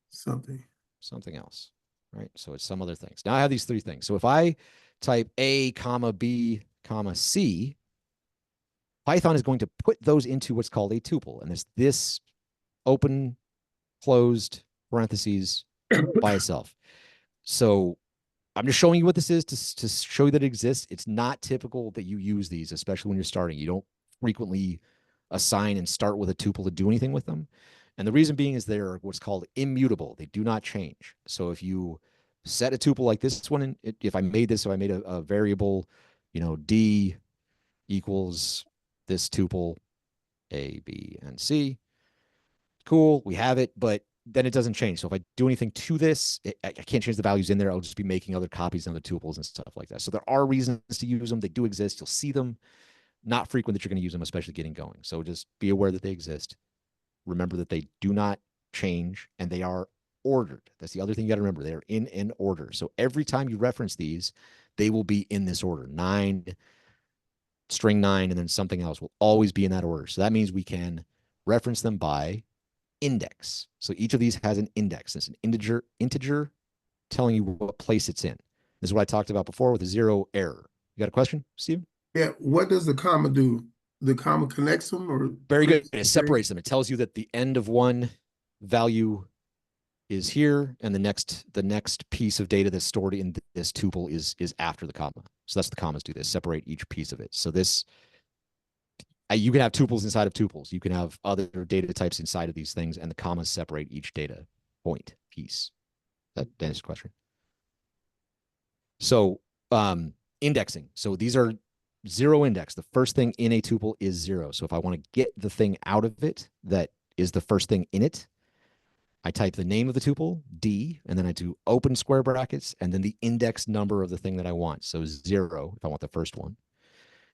Something else, right? So it's some other things. Now I have these 3 things. So if I type A, comma, B, comma, C, Python is going to put those into what's called a tuple. And it's this open, closed parentheses by itself. So I'm just showing you what this is to show you that it exists. It's not typical that you use these, especially when you're starting. You don't frequently assign and start with a tuple to do anything with them. And the reason being is they're what's called immutable. They do not change. So if you set a tuple like this one, if I made a variable, D equals this tuple A, B, and C, cool, we have it, but then it doesn't change. So if I do anything to this, I can't change the values in there. I'll just be making other copies of the tuples and stuff like that. So there are reasons to use them. They do exist. You'll see them. Not frequent that you're going to use them, especially getting going. So just be aware that they exist. Remember that they do not change, and they are ordered. That's the other thing you got to remember. They're in an order. So every time you reference these, they will be in this order. 9, string 9, and then something else will always be in that order. So that means we can reference them by index. So each of these has an index. It's an integer telling you what place it's in. This is what I talked about before with a 0 error. You got a question, Steve? Yeah. What does the comma do? The comma connects them, or very good. It separates them. It tells you that the end of one value is here, and the next piece of data that's stored in this tuple is after the comma. So that's the commas do this, separate each piece of it. So this, you can have tuples inside of tuples. You can have other data types inside of these things, and the commas separate each data point piece. That answers the question. So indexing. So these are 0 index. The first thing in a tuple is 0. So if I want to get the thing out of it that is the first thing in it, I type the name of the tuple, D, and then I do open square brackets, and then the index number of the thing that I want. So 0 if I want the first one,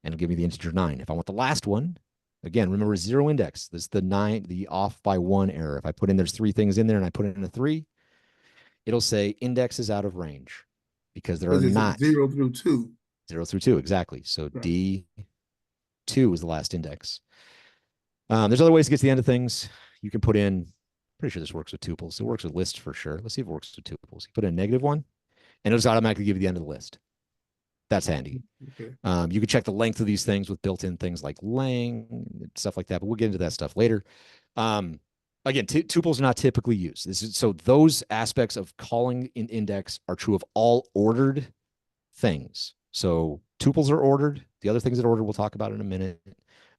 and it'll give me the integer 9. If I want the last one, again, remember 0 index. This is the 9, the off by 1 error. If I put in, there's 3 things in there, and I put it in a 3, it'll say index is out of range because there are not 0 through 2. 0 through 2, exactly. So Right. D2 is the last index. There's other ways to get to the end of things. You can put in, pretty sure this works with tuples. It works with lists for sure. Let's see if it works with tuples. You put in a -1, and it'll just automatically give you the end of the list. That's handy. Okay. You can check the length of these things with built-in things like lang, stuff like that, but we'll get into that stuff later. Again, tuples are not typically used. So those aspects of calling an index are true of all ordered things. So tuples are ordered. The other things that are ordered we'll talk about in a minute.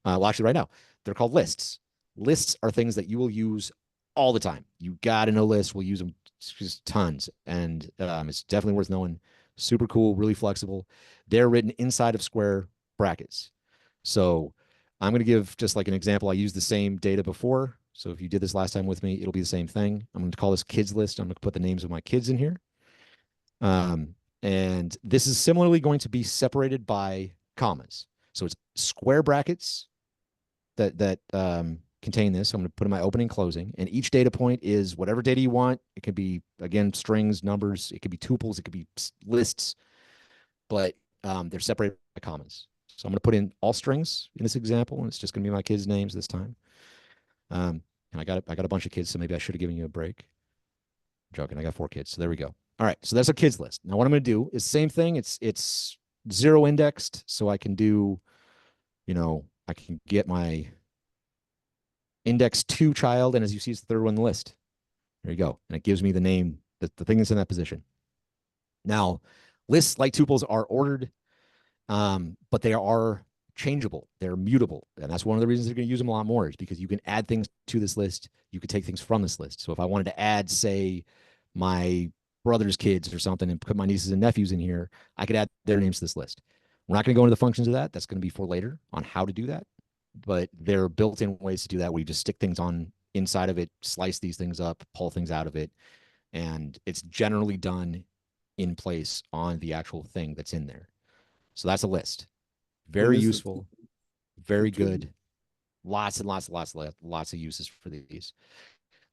Well, actually, right now, they're called lists. Lists are things that you will use all the time. You got to know lists. We'll use them just tons. And it's definitely worth knowing. Super cool, really flexible. They're written inside of square brackets. So I'm going to give just like an example. I used the same data before. So if you did this last time with me, it'll be the same thing. I'm going to call this kids list. I'm going to put the names of my kids in here. And this is similarly going to be separated by commas. So it's square brackets that contain this. So I'm going to put in my opening, closing, and each data point is whatever data you want. It could be, again, strings, numbers. It could be tuples. It could be lists, but they're separated by commas. So I'm going to put in all strings in this example, and it's just going to be my kids' names this time. And I got a bunch of kids, so maybe I should have given you a break. I'm joking. I got 4 kids, so there we go. All right, so that's a kids list. Now what I'm going to do is same thing. It's 0 indexed, so I can do, I can get my index 2 child, and as you see, it's the third one on the list. There you go, and it gives me the name, the thing that's in that position. Now, lists like tuples are ordered, but they are changeable. They're mutable, and that's one of the reasons they're going to use them a lot more, is because you can add things to this list. You could take things from this list. So if I wanted to add, say, my brother's kids or something and put my nieces and nephews in here, I could add their names to this list. We're not going to go into the functions of that. That's going to be for later on how to do that. But there are built-in ways to do that where you just stick things on inside of it, slice these things up, pull things out of it, and it's generally done in place on the actual thing that's in there. So that's a list. Very useful, very good. Lots and lots of uses for these.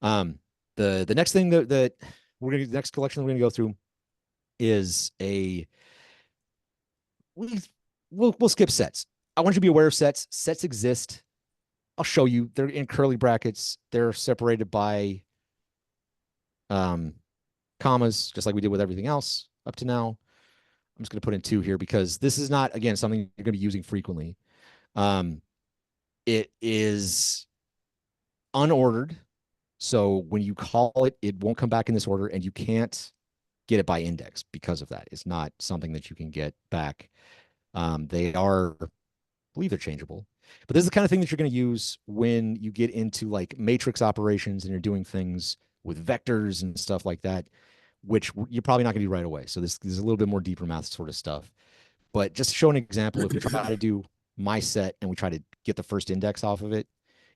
The next thing that we're gonna, the next collection we're gonna go through is we'll skip sets. I want you to be aware of sets. Sets exist. I'll show you. They're in curly brackets. They're separated by commas, just like we did with everything else up to now. I'm just going to put in 2 here because this is not, again, something you're going to be using frequently. It is unordered. So when you call it, it won't come back in this order, and you can't get it by index because of that. It's not something that you can get back. They are, I believe they're changeable. But this is the kind of thing that you're going to use when you get into like matrix operations and you're doing things with vectors and stuff like that, which you're probably not going to do right away. So this is a little bit more deeper math sort of stuff. But just to show an example, if we try to do my set and we try to get the first index off of it,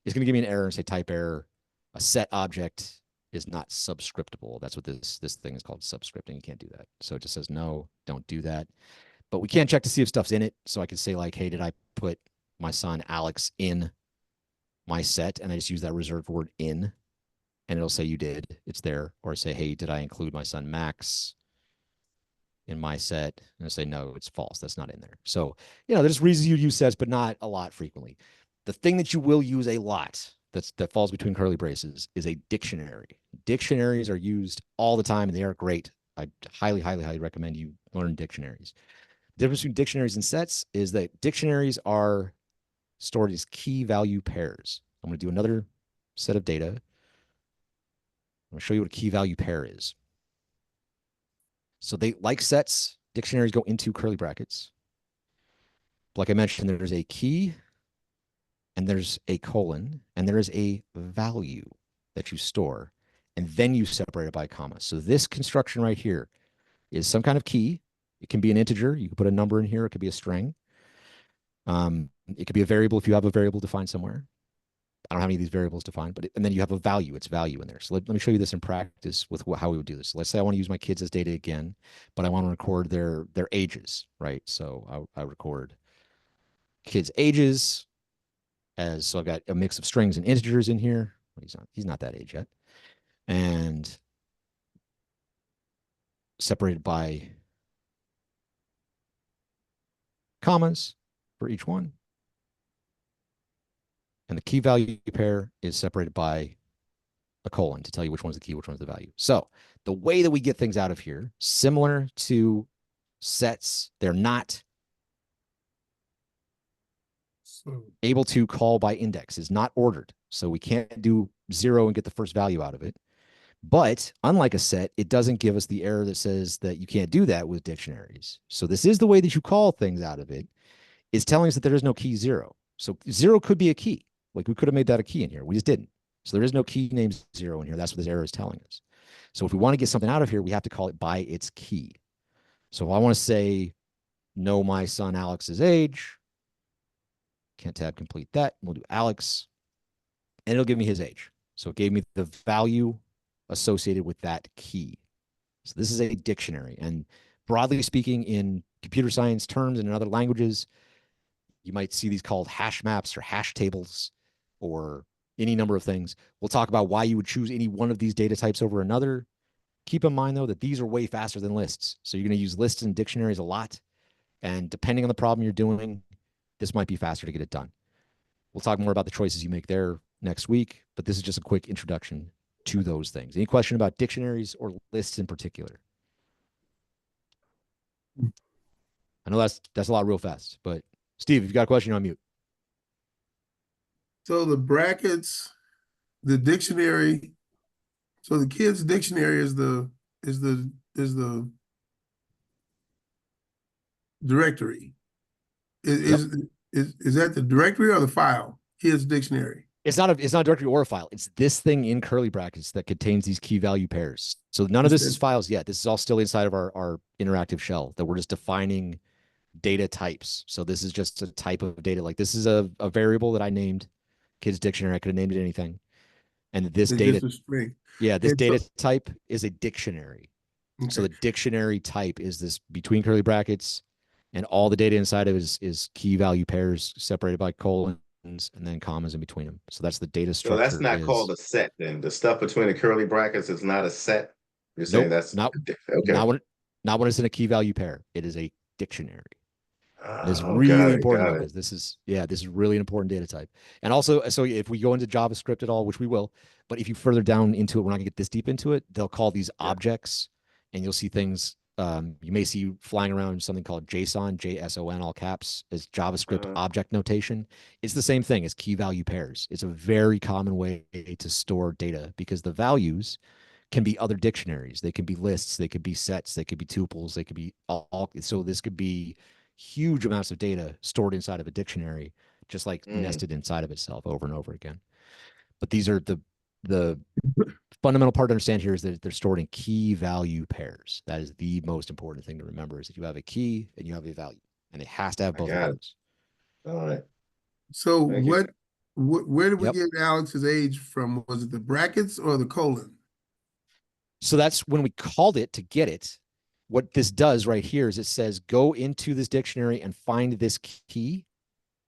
it's going to give me an error and say type error. A set object is not subscriptable. That's what this thing is called, subscripting. You can't do that. So it just says, no, don't do that. But we can check to see if stuff's in it. So I can say like, hey, did I put my son Alex in my set? And I just use that reserved word in, and it'll say you did. It's there. Or say, hey, did I include my son Max in my set? And I say, no, it's false. That's not in there. So, there's reasons you use sets, but not a lot frequently. The thing that you will use a lot that falls between curly braces is a dictionary. Dictionaries are used all the time, and they are great. I highly, highly, highly recommend you learn dictionaries. The difference between dictionaries and sets is that dictionaries are stored as key value pairs. I'm going to do another set of data. I'm going to show you what a key value pair is. So they, like sets, dictionaries go into curly brackets. Like I mentioned, there's a key, and there's a colon, and there is a value that you store, and then you separate it by a comma. So this construction right here is some kind of key. It can be an integer. You can put a number in here. It could be a string. It could be a variable if you have a variable defined somewhere. I don't have any of these variables defined, and then you have a value. It's value in there. So let me show you this in practice with how we would do this. Let's say I want to use my kids as data again, but I want to record their ages, right? So I record kids' ages so I've got a mix of strings and integers in here. He's not that age yet. And separated by commas for each one. And the key value pair is separated by a colon to tell you which one's the key, which one's the value. So the way that we get things out of here, similar to sets, they're not able to call by index, is not ordered. So we can't do 0 and get the first value out of it. But unlike a set, it doesn't give us the error that says that you can't do that with dictionaries. So this is the way that you call things out of it, is telling us that there is no key 0. So 0 could be a key. Like we could have made that a key in here. We just didn't. So there is no key named 0 in here. That's what this error is telling us. So if we want to get something out of here, we have to call it by its key. So if I want to say, know my son Alex's age, can't tab complete that. We'll do Alex, and it'll give me his age. So it gave me the value associated with that key. So this is a dictionary. And broadly speaking, in computer science terms and in other languages, you might see these called hash maps or hash tables or any number of things. We'll talk about why you would choose any one of these data types over another. Keep in mind, though, that these are way faster than lists. So you're going to use lists and dictionaries a lot. And depending on the problem you're doing, this might be faster to get it done. We'll talk more about the choices you make there next week, but this is just a quick introduction to those things. Any question about dictionaries or lists in particular? I know that's a lot real fast, but Steve, if you got a question, you're on mute. So the brackets, the dictionary, so the kids' dictionary is the directory. Is that the directory or the file? Kids' dictionary. It's not a directory or a file. It's this thing in curly brackets that contains these key value pairs. So none of this is files yet. This is all still inside of our interactive shell that we're just defining data types. So this is just a type of data. Like this is a variable that I named kids dictionary. I could have named it anything. And this It's data, just a string. yeah, this And data type is a dictionary. So the dictionary type is this between curly brackets, and all the data inside of it is key value pairs separated by colons and then commas in between them. So that's the data structure. So that's not called a set then. The stuff between the curly brackets is not a set. You're saying that's not okay. Not when it's in a key value pair. It is a dictionary. It's Oh, really important about this. This is really an important data type. And also, so if we go into JavaScript at all, which we will, but if you further down into it, we're not gonna get this deep into it. They'll call these objects, and you'll see things. You may see flying around something called JSON, JSON, all caps, as JavaScript object notation. It's the same thing as key value pairs. It's a very common way to store data because the values can be other dictionaries. They can be lists, they could be sets, they could be tuples, they could be all. So this could be huge amounts of data stored inside of a dictionary, just like nested inside of itself over and over again. But these are the fundamental part to understand here is that they're stored in key value pairs. That is the most important thing to remember, is that you have a key and you have a value, and it has to have both of those. All right. So where did we get Alex's age from? Was it the brackets or the colon? So that's when we called it to get it. What this does right here is it says, go into this dictionary and find this key.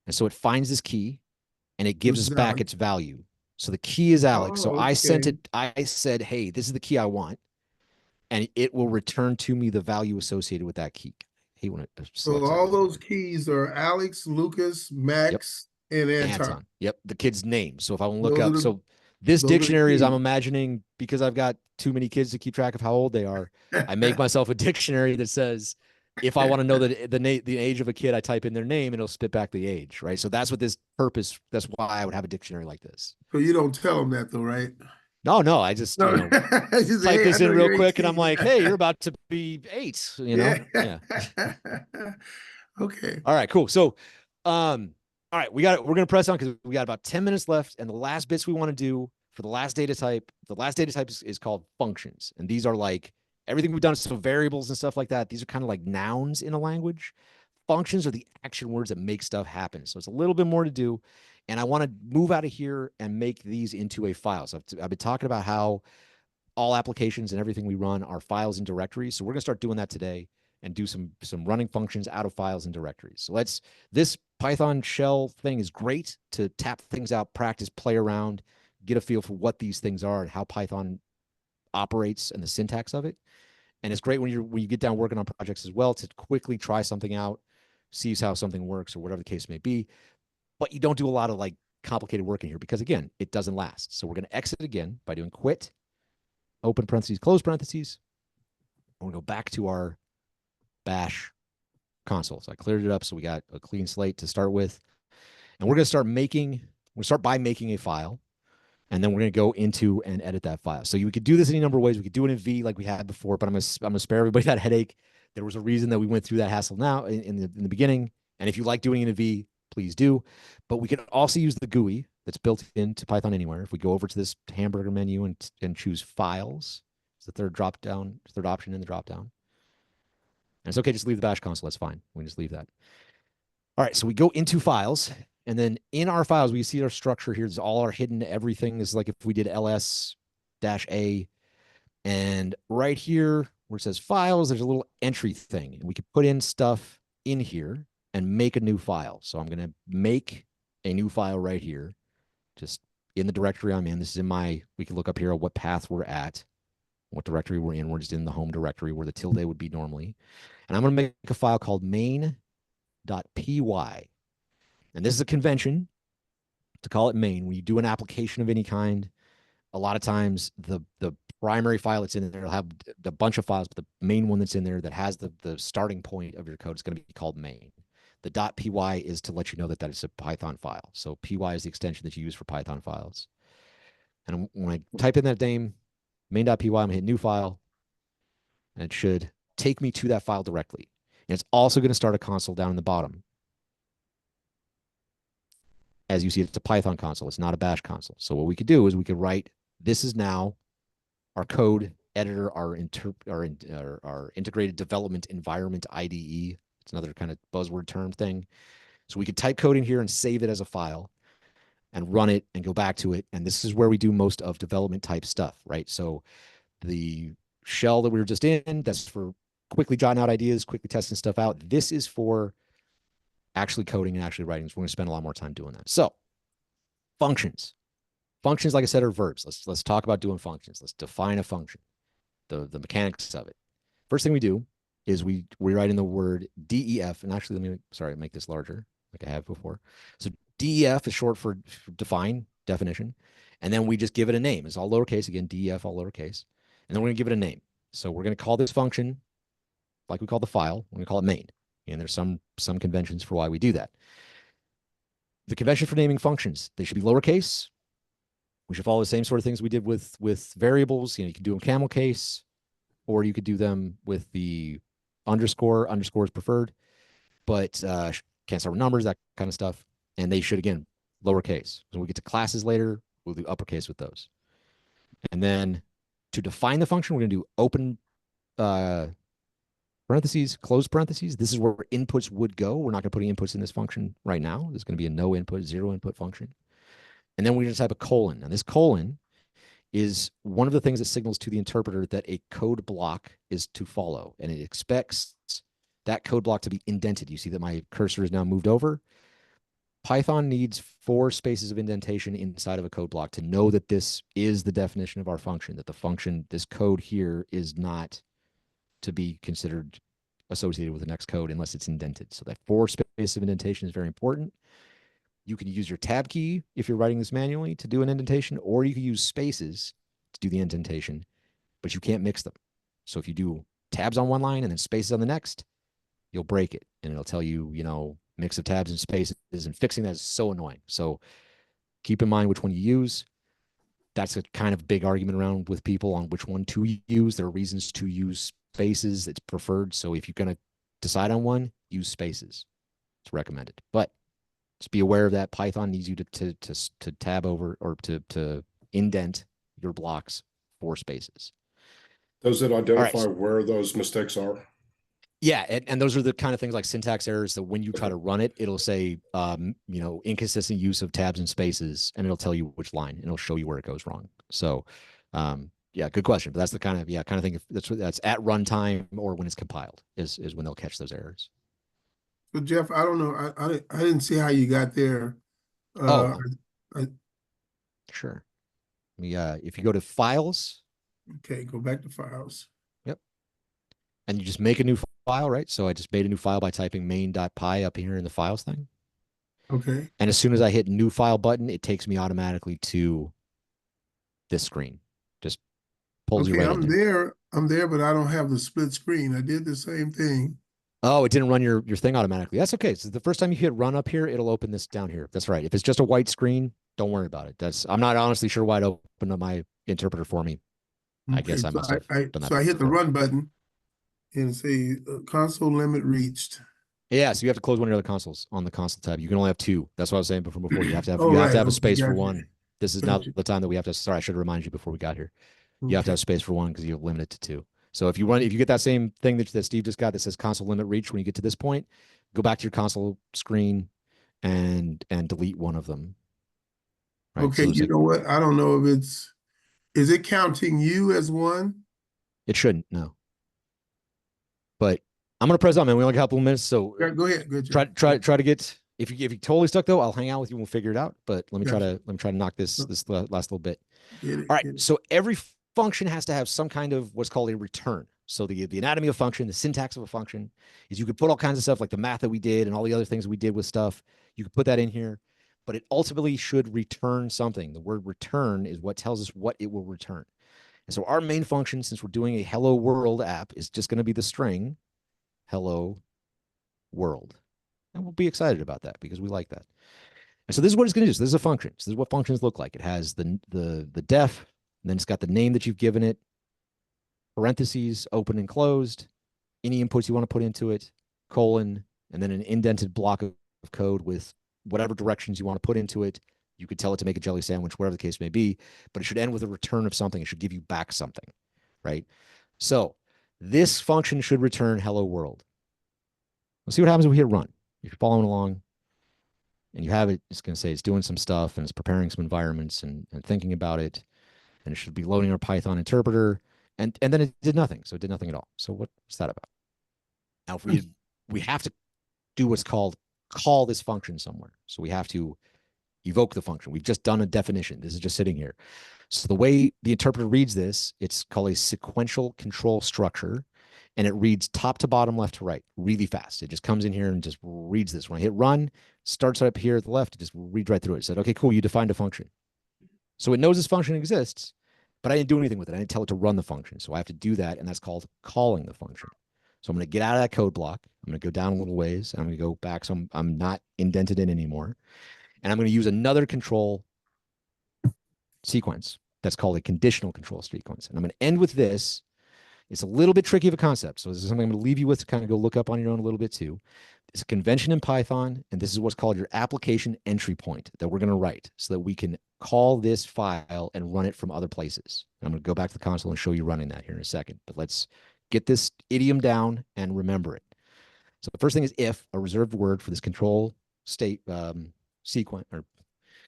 And so it finds this key and it gives us back its value. So the key is Alex. So I said, hey, this is the key I want. And it will return to me the value associated with that key. Hey, so all those keys are Alex, Lucas, Max, and Anton. Yep, the kid's name. So if I want to look up, so this dictionary is, I'm imagining, because I've got too many kids to keep track of how old they are, I make myself a dictionary that says, if I want to know the age of a kid, I type in their name and it'll spit back the age, right? So that's what this purpose, that's why I would have a dictionary like this. So you don't tell them that though, right? No, I just, type this in real quick and I'm like, hey, you're about to be 8, Yeah. Okay. All right, cool. So, all right, we're going to press on because we got about 10 minutes left. And the last bits we want to do for the last data type, is called functions. And these are like everything we've done. So variables and stuff like that. These are kind of like nouns in a language. Functions are the action words that make stuff happen. So it's a little bit more to do. And I want to move out of here and make these into a file. So I've been talking about how all applications and everything we run are files and directories. So we're going to start doing that today and do some running functions out of files and directories. So this Python shell thing is great to tap things out, practice, play around, get a feel for what these things are and how Python operates and the syntax of it. And it's great when you get down working on projects as well to quickly try something out, see how something works or whatever the case may be. But you don't do a lot of like complicated work in here because again, it doesn't last. So we're going to exit again by doing quit, open parentheses, close parentheses. We'll go back to our bash console. So I cleared it up. So we got a clean slate to start with. And we're going to start by making a file. And then we're going to go into and edit that file. So you could do this any number of ways. We could do it in V like we had before, but I'm going to spare everybody that headache. There was a reason that we went through that hassle now in the beginning. And if you like doing it in V, please do. But we can also use the GUI that's built into Python Anywhere. If we go over to this hamburger menu and choose files, it's the third option in the dropdown. And it's okay, just leave the bash console. That's fine. We can just leave that. All right, so we go into files. And then in our files, we see our structure here. It's all our hidden everything. This is like if we did ls-a. And right here where it says files, there's a little entry thing. And we can put in stuff in here and make a new file. So I'm going to make a new file right here, just in the directory I'm in. This is in we can look up here at what path we're at, what directory we're in. We're just in the home directory where the tilde would be normally. And I'm going to make a file called main.py. And this is a convention to call it main. When you do an application of any kind, a lot of times the primary file that's in there. It'll have a bunch of files, but the main one that's in there that has the starting point of your code is going to be called main. The .py is to let you know that that is a Python file. So py is the extension that you use for Python files. And when I type in that name, main.py, I'm going to hit new file, and it should take me to that file directly. And it's also going to start a console down in the bottom. As you see, it's a Python console. It's not a bash console. So what we could do is we could write, this is now our code editor, our integrated development environment IDE. It's another kind of buzzword term thing. So we could type code in here and save it as a file and run it and go back to it. And this is where we do most of development type stuff, right? So the shell that we were just in, that's for quickly jotting out ideas, quickly testing stuff out. This is for actually coding and actually writing. So we're going to spend a lot more time doing that. So functions. Functions, like I said, are verbs. Let's talk about doing functions. Let's define a function, the mechanics of it. First thing we do is we write in the word def, and actually, make this larger like I have before. So def is short for define, definition, and then we just give it a name. It's all lowercase, again, def, all lowercase, and then we're going to give it a name. So we're going to call this function like we call the file. We're going to call it main, and there's some conventions for why we do that. The convention for naming functions, they should be lowercase. We should follow the same sort of things we did with variables. You can do them camel case, or you could do them with the underscore. Underscore is preferred, but can't start with numbers, that kind of stuff. And they should, again, lowercase. So when we get to classes later, we'll do uppercase with those. And then to define the function, we're going to do open parentheses, close parentheses. This is where inputs would go. We're not going to put any inputs in this function right now. There's going to be a no input, zero input function. And then we're going to type a colon. Now, this colon is one of the things that signals to the interpreter that a code block is to follow, and it expects that code block to be indented. You see that my cursor is now moved over. Python needs 4 spaces of indentation inside of a code block to know that this is the definition of our function, that the function, this code here, is not to be considered associated with the next code unless it's indented. So that 4 spaces of indentation is very important. You can use your tab key if you're writing this manually to do an indentation, or you can use spaces to do the indentation, but you can't mix them. So if you do tabs on one line and then spaces on the next, you'll break it, and it'll tell you, mix of tabs and spaces, and fixing that is so annoying. So keep in mind which one you use. That's a kind of big argument around with people on which one to use. There are reasons to use spaces. It's preferred. So if you're going to decide on one, use spaces. It's recommended. But just be aware of that. Python needs you to tab over or to indent your blocks 4 spaces. Does it identify where those mistakes are? Yeah, and those are the kind of things like syntax errors that when you try to run it, it'll say, inconsistent use of tabs and spaces, and it'll tell you which line, and it'll show you where it goes wrong. So, yeah, good question. But that's the kind of thing. That's at runtime or when it's compiled is when they'll catch those errors. So Jeff, I don't know. I didn't see how you got there. Sure. If you go to files. Okay, go back to files. Yep. And you just make a new file, right? So I just made a new file by typing main.py up here in the files thing. Okay. And as soon as I hit new file button, it takes me automatically to this screen. Just pulls you right in there. I'm there, but I don't have the split screen. I did the same thing. Oh, it didn't run your thing automatically. That's okay. So the first time you hit run up here, it'll open this down here. That's right. If it's just a white screen, don't worry about it. I'm not honestly sure why it opened up my interpreter for me. I guess I must have done that. So I hit the run button and say console limit reached. Yeah, so you have to close one of your other consoles on the console tab. You can only have 2. That's what I was saying before. You have to have a space for one. This is now the time that we have to. Sorry, I should have reminded you before we got here. You have to have space for one because you're limited to 2. So if you get that same thing that Steve just got that says console limit reached, when you get to this point, go back to your console screen and delete one of them. Right? Okay, so you know what? I don't know if is it counting you as one? It shouldn't, no. But I'm gonna press on, man. We only got a couple of minutes, so go ahead. Good. Try to get. If you're totally stuck though, I'll hang out with you and we'll figure it out. But let me try to knock this last little bit. All right. So every function has to have some kind of what's called a return. So the anatomy of function, the syntax of a function is you could put all kinds of stuff like the math that we did and all the other things we did with stuff. You could put that in here, but it ultimately should return something. The word return is what tells us what it will return. And so our main function, since we're doing a hello world app, is just going to be the string hello world. And we'll be excited about that because we like that. And so this is what it's going to do. So this is a function. So this is what functions look like. It has the def, and then it's got the name that you've given it, parentheses, open and closed, any inputs you want to put into it, colon, and then an indented block of code with whatever directions you want to put into it. You could tell it to make a jelly sandwich, whatever the case may be, but it should end with a return of something. It should give you back something, right? So this function should return hello world. Let's see what happens when we hit run. If you're following along and you have it, it's going to say it's doing some stuff and it's preparing some environments and thinking about it. And it should be loading our Python interpreter. And then it did nothing. So it did nothing at all. So what's that about? Now, if we have to do what's called call this function somewhere. So we have to evoke the function. We've just done a definition. This is just sitting here. So the way the interpreter reads this, it's called a sequential control structure. And it reads top to bottom, left to right, really fast. It just comes in here and just reads this. When I hit run, starts up here at the left, it just reads right through it. It said, okay, cool, you defined a function. So it knows this function exists, but I didn't do anything with it. I didn't tell it to run the function. So I have to do that, and that's called calling the function. So I'm going to get out of that code block. I'm going to go down a little ways, and I'm going to go back. So I'm not indented in anymore. And I'm going to use another control sequence that's called a conditional control sequence. And I'm going to end with this. It's a little bit tricky of a concept. So this is something I'm going to leave you with to kind of go look up on your own a little bit too. It's a convention in Python, and this is what's called your application entry point that we're going to write so that we can call this file and run it from other places. I'm going to go back to the console and show you running that here in a second. But let's get this idiom down and remember it. So the first thing is if, a reserved word for this control state sequence or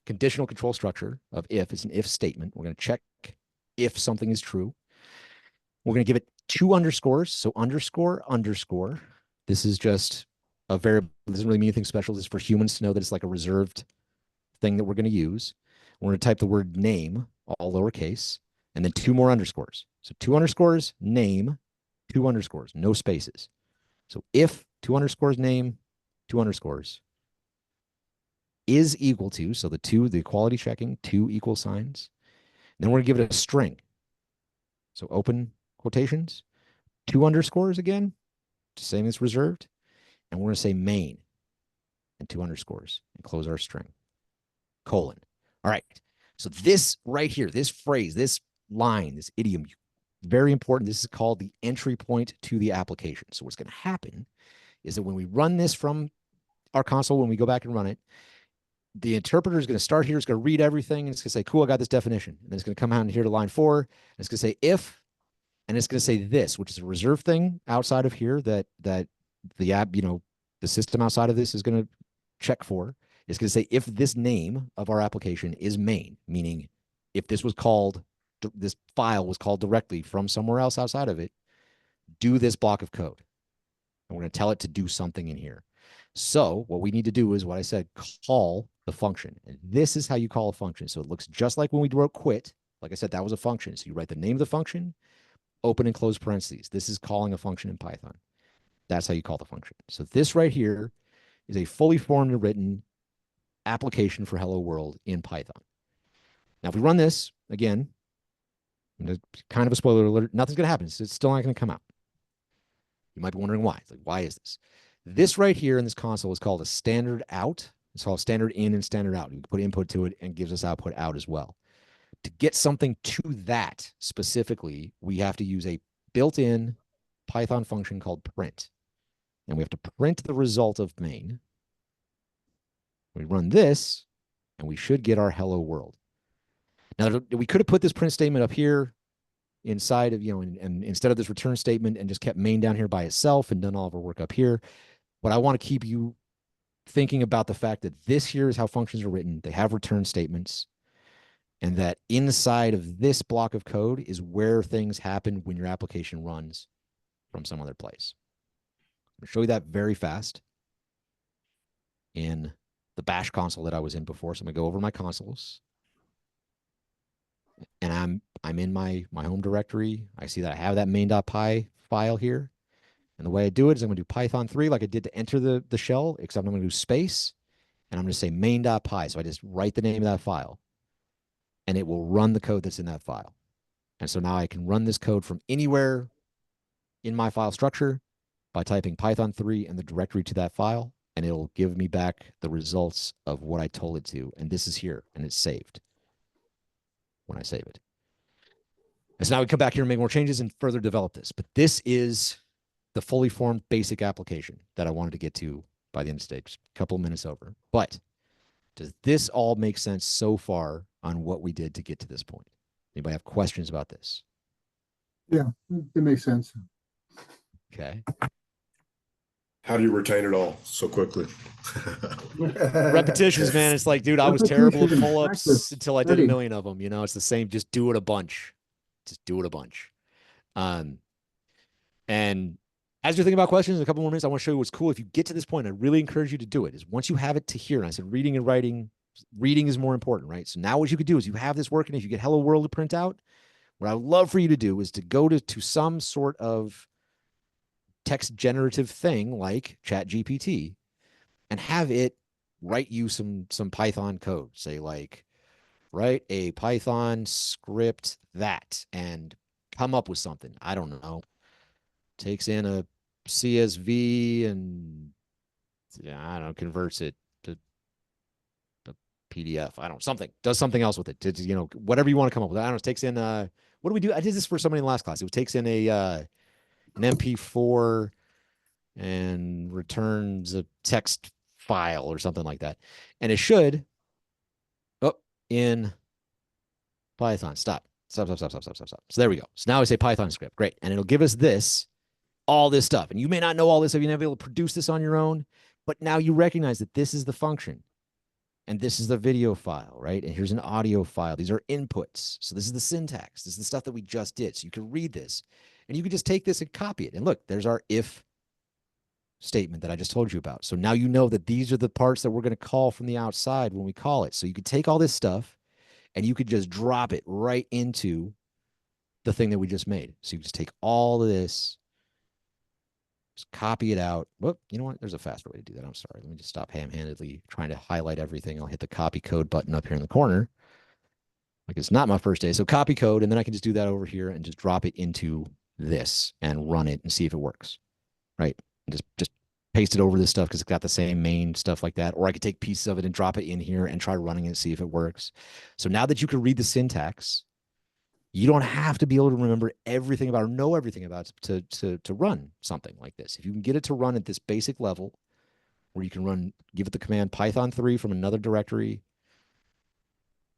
conditional control structure of if. It's an if statement. We're going to check if something is true. We're going to give it 2 underscores. So underscore, underscore. This is just a variable. It doesn't really mean anything special. This is for humans to know that it's like a reserved thing that we're going to use. We're going to type the word name, all lowercase, and then 2 more underscores. So 2 underscores, name, 2 underscores, no spaces. So if 2 underscores name, 2 underscores is equal to, so the equality checking, 2 equal signs. And then we're going to give it a string. So open quotations, 2 underscores again, same as reserved. And we're going to say main and 2 underscores and close our string, colon. All right. So this right here, this phrase, this line, this idiom, very important. This is called the entry point to the application. So what's going to happen is that when we run this from our console, when we go back and run it, the interpreter is going to start here. It's going to read everything. And it's going to say, cool, I got this definition. And then it's going to come out here to line 4. And it's going to say if, and it's going to say this, which is a reserved thing outside of here that the app, the system outside of this is going to check for. It's going to say if this name of our application is main, meaning if this file was called directly from somewhere else outside of it, do this block of code. And we're going to tell it to do something in here. So what we need to do is what I said, call the function. And this is how you call a function. So it looks just like when we wrote quit. Like I said, that was a function. So you write the name of the function, open and close parentheses. This is calling a function in Python. That's how you call the function. So this right here is a fully formed and written application for Hello World in Python. Now, if we run this again, kind of a spoiler alert, nothing's going to happen. It's still not going to come out. You might be wondering why. It's like, why is this? This right here in this console is called a standard out. It's called standard in and standard out. You can put input to it and gives us output out as well. To get something to that specifically, we have to use a built-in Python function called print. And we have to print the result of main. We run this, and we should get our hello world. Now, we could have put this print statement up here inside of, and instead of this return statement and just kept main down here by itself and done all of our work up here. But I want to keep you thinking about the fact that this here is how functions are written. They have return statements. And that inside of this block of code is where things happen when your application runs from some other place. I'm going to show you that very fast in the bash console that I was in before. So I'm going to go over my consoles. And I'm in my home directory. I see that I have that main.py file here. And the way I do it is I'm going to do Python 3 like I did to enter the shell, except I'm going to do space. And I'm going to say main.py. So I just write the name of that file. And it will run the code that's in that file. And so now I can run this code from anywhere in my file structure by typing Python 3 and the directory to that file, and it'll give me back the results of what I told it to. And this is here, and it's saved when I save it. And so now we come back here and make more changes and further develop this. But this is the fully formed basic application that I wanted to get to by the end of the stage, a couple of minutes over. But does this all make sense so far on what we did to get to this point? Anybody have questions about this? Yeah, it makes sense. Okay. How do you retain it all so quickly? Repetitions, man. It's like, dude, I was terrible at Repetition, pull-ups practice, until I did a study. million of them. You know, it's the same. Just do it a bunch. Just do it a bunch. And as you're thinking about questions in a couple more minutes, I want to show you what's cool. If you get to this point, I really encourage you to do it. Is once you have it to here, and I said reading and writing, reading is more important, right? So now what you could do is you have this working. If you get Hello World to print out, what I would love for you to do is to go to some sort of text generative thing like ChatGPT and have it write you some Python code. Say like, write a Python script that, and come up with something. I don't know. Takes in a CSV and I don't know, converts it to PDF. I don't know, something, does something else with it. To, you know, whatever you want to come up with. I don't know. It takes in what do we do? I did this for somebody in the last class. It takes in an MP4 and returns a text file or something like that. And it should, in Python, stop. So there we go. So now I say Python script. Great. And it'll give us this, all this stuff. And you may not know all this if you're never able to produce this on your own, but now you recognize that this is the function. And this is the video file, right? And here's an audio file. These are inputs. So this is the syntax. This is the stuff that we just did. So you can read this. And you can just take this and copy it. And look, there's our if statement that I just told you about. So now you know that these are the parts that we're going to call from the outside when we call it. So you could take all this stuff and you could just drop it right into the thing that we just made. So you just take all of this, just copy it out. Whoop, you know what? There's a faster way to do that. I'm sorry. Let me just stop ham-handedly trying to highlight everything. I'll hit the copy code button up here in the corner. Like it's not my first day. So copy code, and then I can just do that over here and just drop it into this and run it and see if it works. Right? And just paste it over this stuff because it's got the same main stuff like that. Or I could take pieces of it and drop it in here and try running it and see if it works. So now that you can read the syntax, you don't have to be able to remember everything about or know everything about to run something like this. If you can get it to run at this basic level where you can give it the command Python 3 from another directory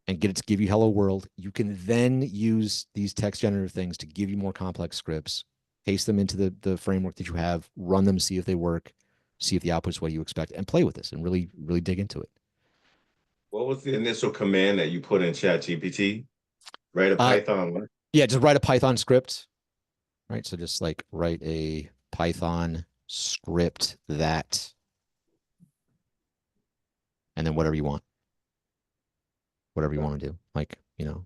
and get it to give you hello world, you can then use these text generative things to give you more complex scripts, paste them into the framework that you have, run them, see if they work, see if the output's what you expect, and play with this and really, really dig into it. What was the initial command that you put in ChatGPT? Write a Python. Yeah, just write a Python script. Right. So just like write a Python script that, and then whatever you want. Whatever you want to do. Like, you know,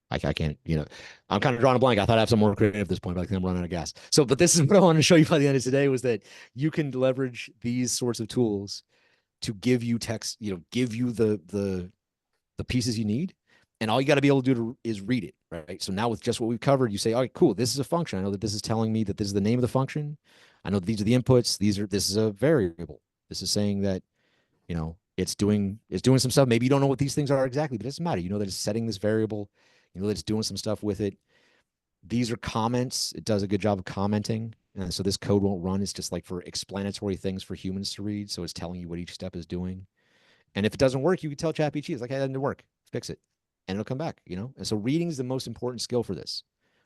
I can't, you know, I'm kind of drawing a blank. I thought I have some more creative at this point, but I think I'm running out of gas. So, but this is what I wanted to show you by the end of today was that you can leverage these sorts of tools to give you text, you know, give you the pieces you need. And all you got to be able to do is read it, right? So now with just what we've covered, you say, all right, cool, this is a function. I know that this is telling me that this is the name of the function. I know these are the inputs. This is a variable. This is saying that, you know, it's doing some stuff. Maybe you don't know what these things are exactly, but it doesn't matter. You know that it's setting this variable. You know that it's doing some stuff with it. These are comments. It does a good job of commenting. And so this code won't run. It's just like for explanatory things for humans to read. So it's telling you what each step is doing. And if it doesn't work, you can tell ChatGPT, it's like, hey, that didn't work. Fix it. And it'll come back, you know? And so reading is the most important skill for this.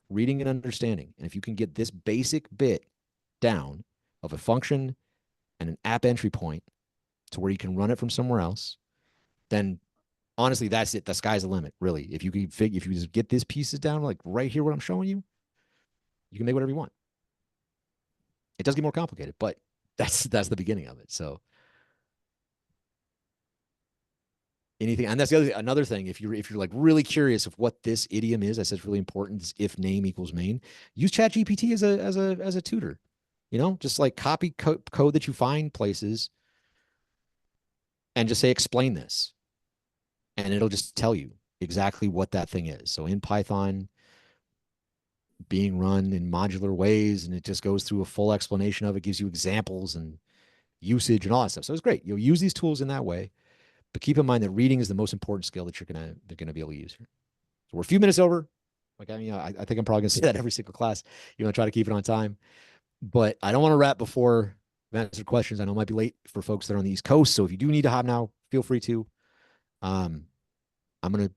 Reading and understanding. And if you can get this basic bit down of a function and an app entry point to where you can run it from somewhere else, then honestly, that's it. The sky's the limit, really. If you just get these pieces down, like right here, what I'm showing you, you can make whatever you want. It does get more complicated, but that's the beginning of it. So anything, and that's another thing. If you're like really curious of what this idiom is, I said it's really important. Is if name equals main. Use ChatGPT as a tutor. You know, just like copy code that you find places, and just say explain this, and it'll just tell you. exactly what that thing is. So in Python, being run in modular ways, and it just goes through a full explanation of it, gives you examples and usage and all that stuff. So it's great. You'll use these tools in that way, but keep in mind that reading is the most important skill that they're gonna be able to use here. So we're a few minutes over. Like, I mean, I think I'm probably gonna say that every single class. You want to try to keep it on time, but I don't want to wrap before I've answered questions. I know it might be late for folks that are on the East Coast. So if you do need to hop now, feel free to. I'm gonna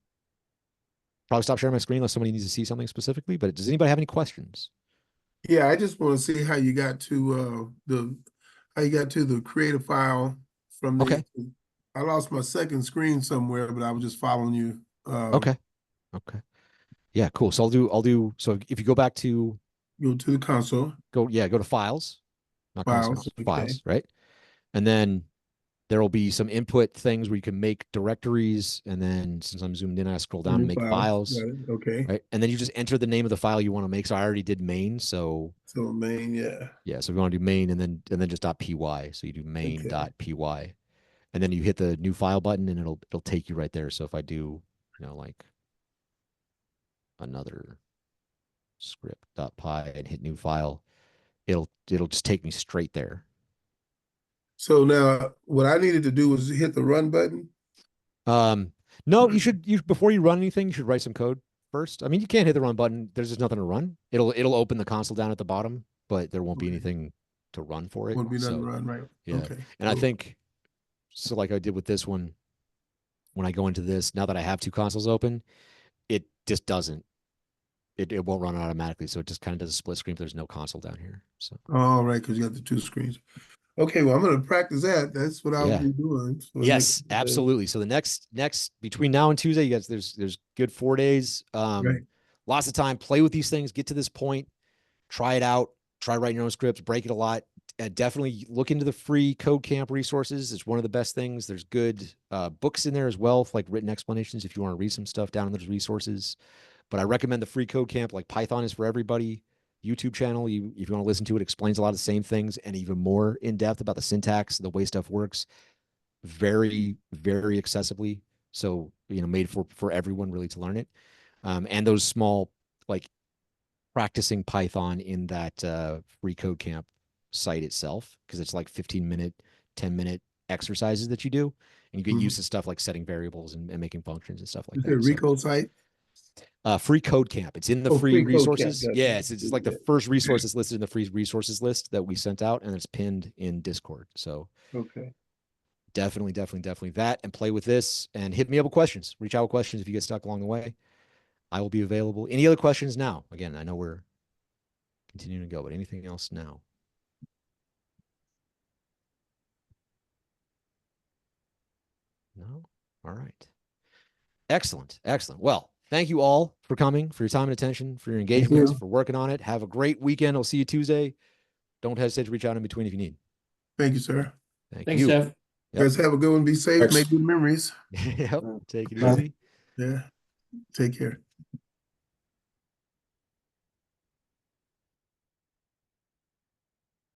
probably stop sharing my screen unless somebody needs to see something specifically. But does anybody have any questions? Yeah, I just want to see how you got to the creative file from the. Okay. I lost my second screen somewhere, but I was just following you. Okay. Yeah, cool. So I'll do. So if you go back to Go to the console. go to files, not console, Files, okay. files, right? And then there will be some input things where you can make directories. And then since I'm zoomed in, I scroll down and make files. Got it. Okay. Right. And then you just enter the name of the file you want to make. So I already did main. So main, yeah. yeah. So we want to do main and then just .py. So you do main.py. And then you hit the new file button and it'll take you right there. So if I do, like another script.py and hit new file, it'll just take me straight there. So now what I needed to do was hit the run button. No, you before you run anything, you should write some code first. I mean, you can't hit the run button. There's just nothing to run. It'll open the console down at the bottom, but there won't be anything to run for it. Won't be nothing So, to run, right? yeah. Okay. And I think so, like I did with this one, when I go into this, now that I have two consoles open, it just doesn't. It won't run automatically. So it just kind of does a split screen if there's no console down here. So All right, because you got the two screens. Okay, well, I'm going to practice that. That's what I'll Yeah. be doing. So yes, absolutely. So the next between now and Tuesday, you guys, there's good 4 days. Right. Lots of time. Play with these things. Get to this point. Try it out. Try writing your own scripts. Break it a lot. Definitely look into the free Code Camp resources. It's one of the best things. There's good books in there as well, like written explanations if you want to read some stuff down in those resources. But I recommend the free Code Camp. Like Python is for everybody. YouTube channel, if you want to listen to it, explains a lot of the same things and even more in depth about the syntax, the way stuff works, very, very accessibly. So, made for everyone really to learn it. And those small, like practicing Python in that free Code Camp site itself, because it's like 15-minute, 10-minute exercises that you do. And you get used to stuff like setting variables and making functions and stuff like Is that. there a Rico site? Free Code Camp. It's in the free Free Code resources. Camp, Yeah, gotcha. it's like the first resources listed in the free resources list that we sent out, and it's pinned in Discord. So Okay. definitely that, and play with this and hit me up with questions. Reach out with questions if you get stuck along the way. I will be available. Any other questions now? Again, I know we're continuing to go, but anything else now? No? All right. Excellent. Well, thank you all for coming, for your time and attention, for your engagement, for working on it. Have a great weekend. I'll see you Tuesday. Don't hesitate to reach out in between if you need. Thank you, sir. Thanks, you. Jeff. Yep. Guys, have a good one. Be safe. Thanks. Make good memories. Yep. Take it Bye. easy. Yeah. Take care.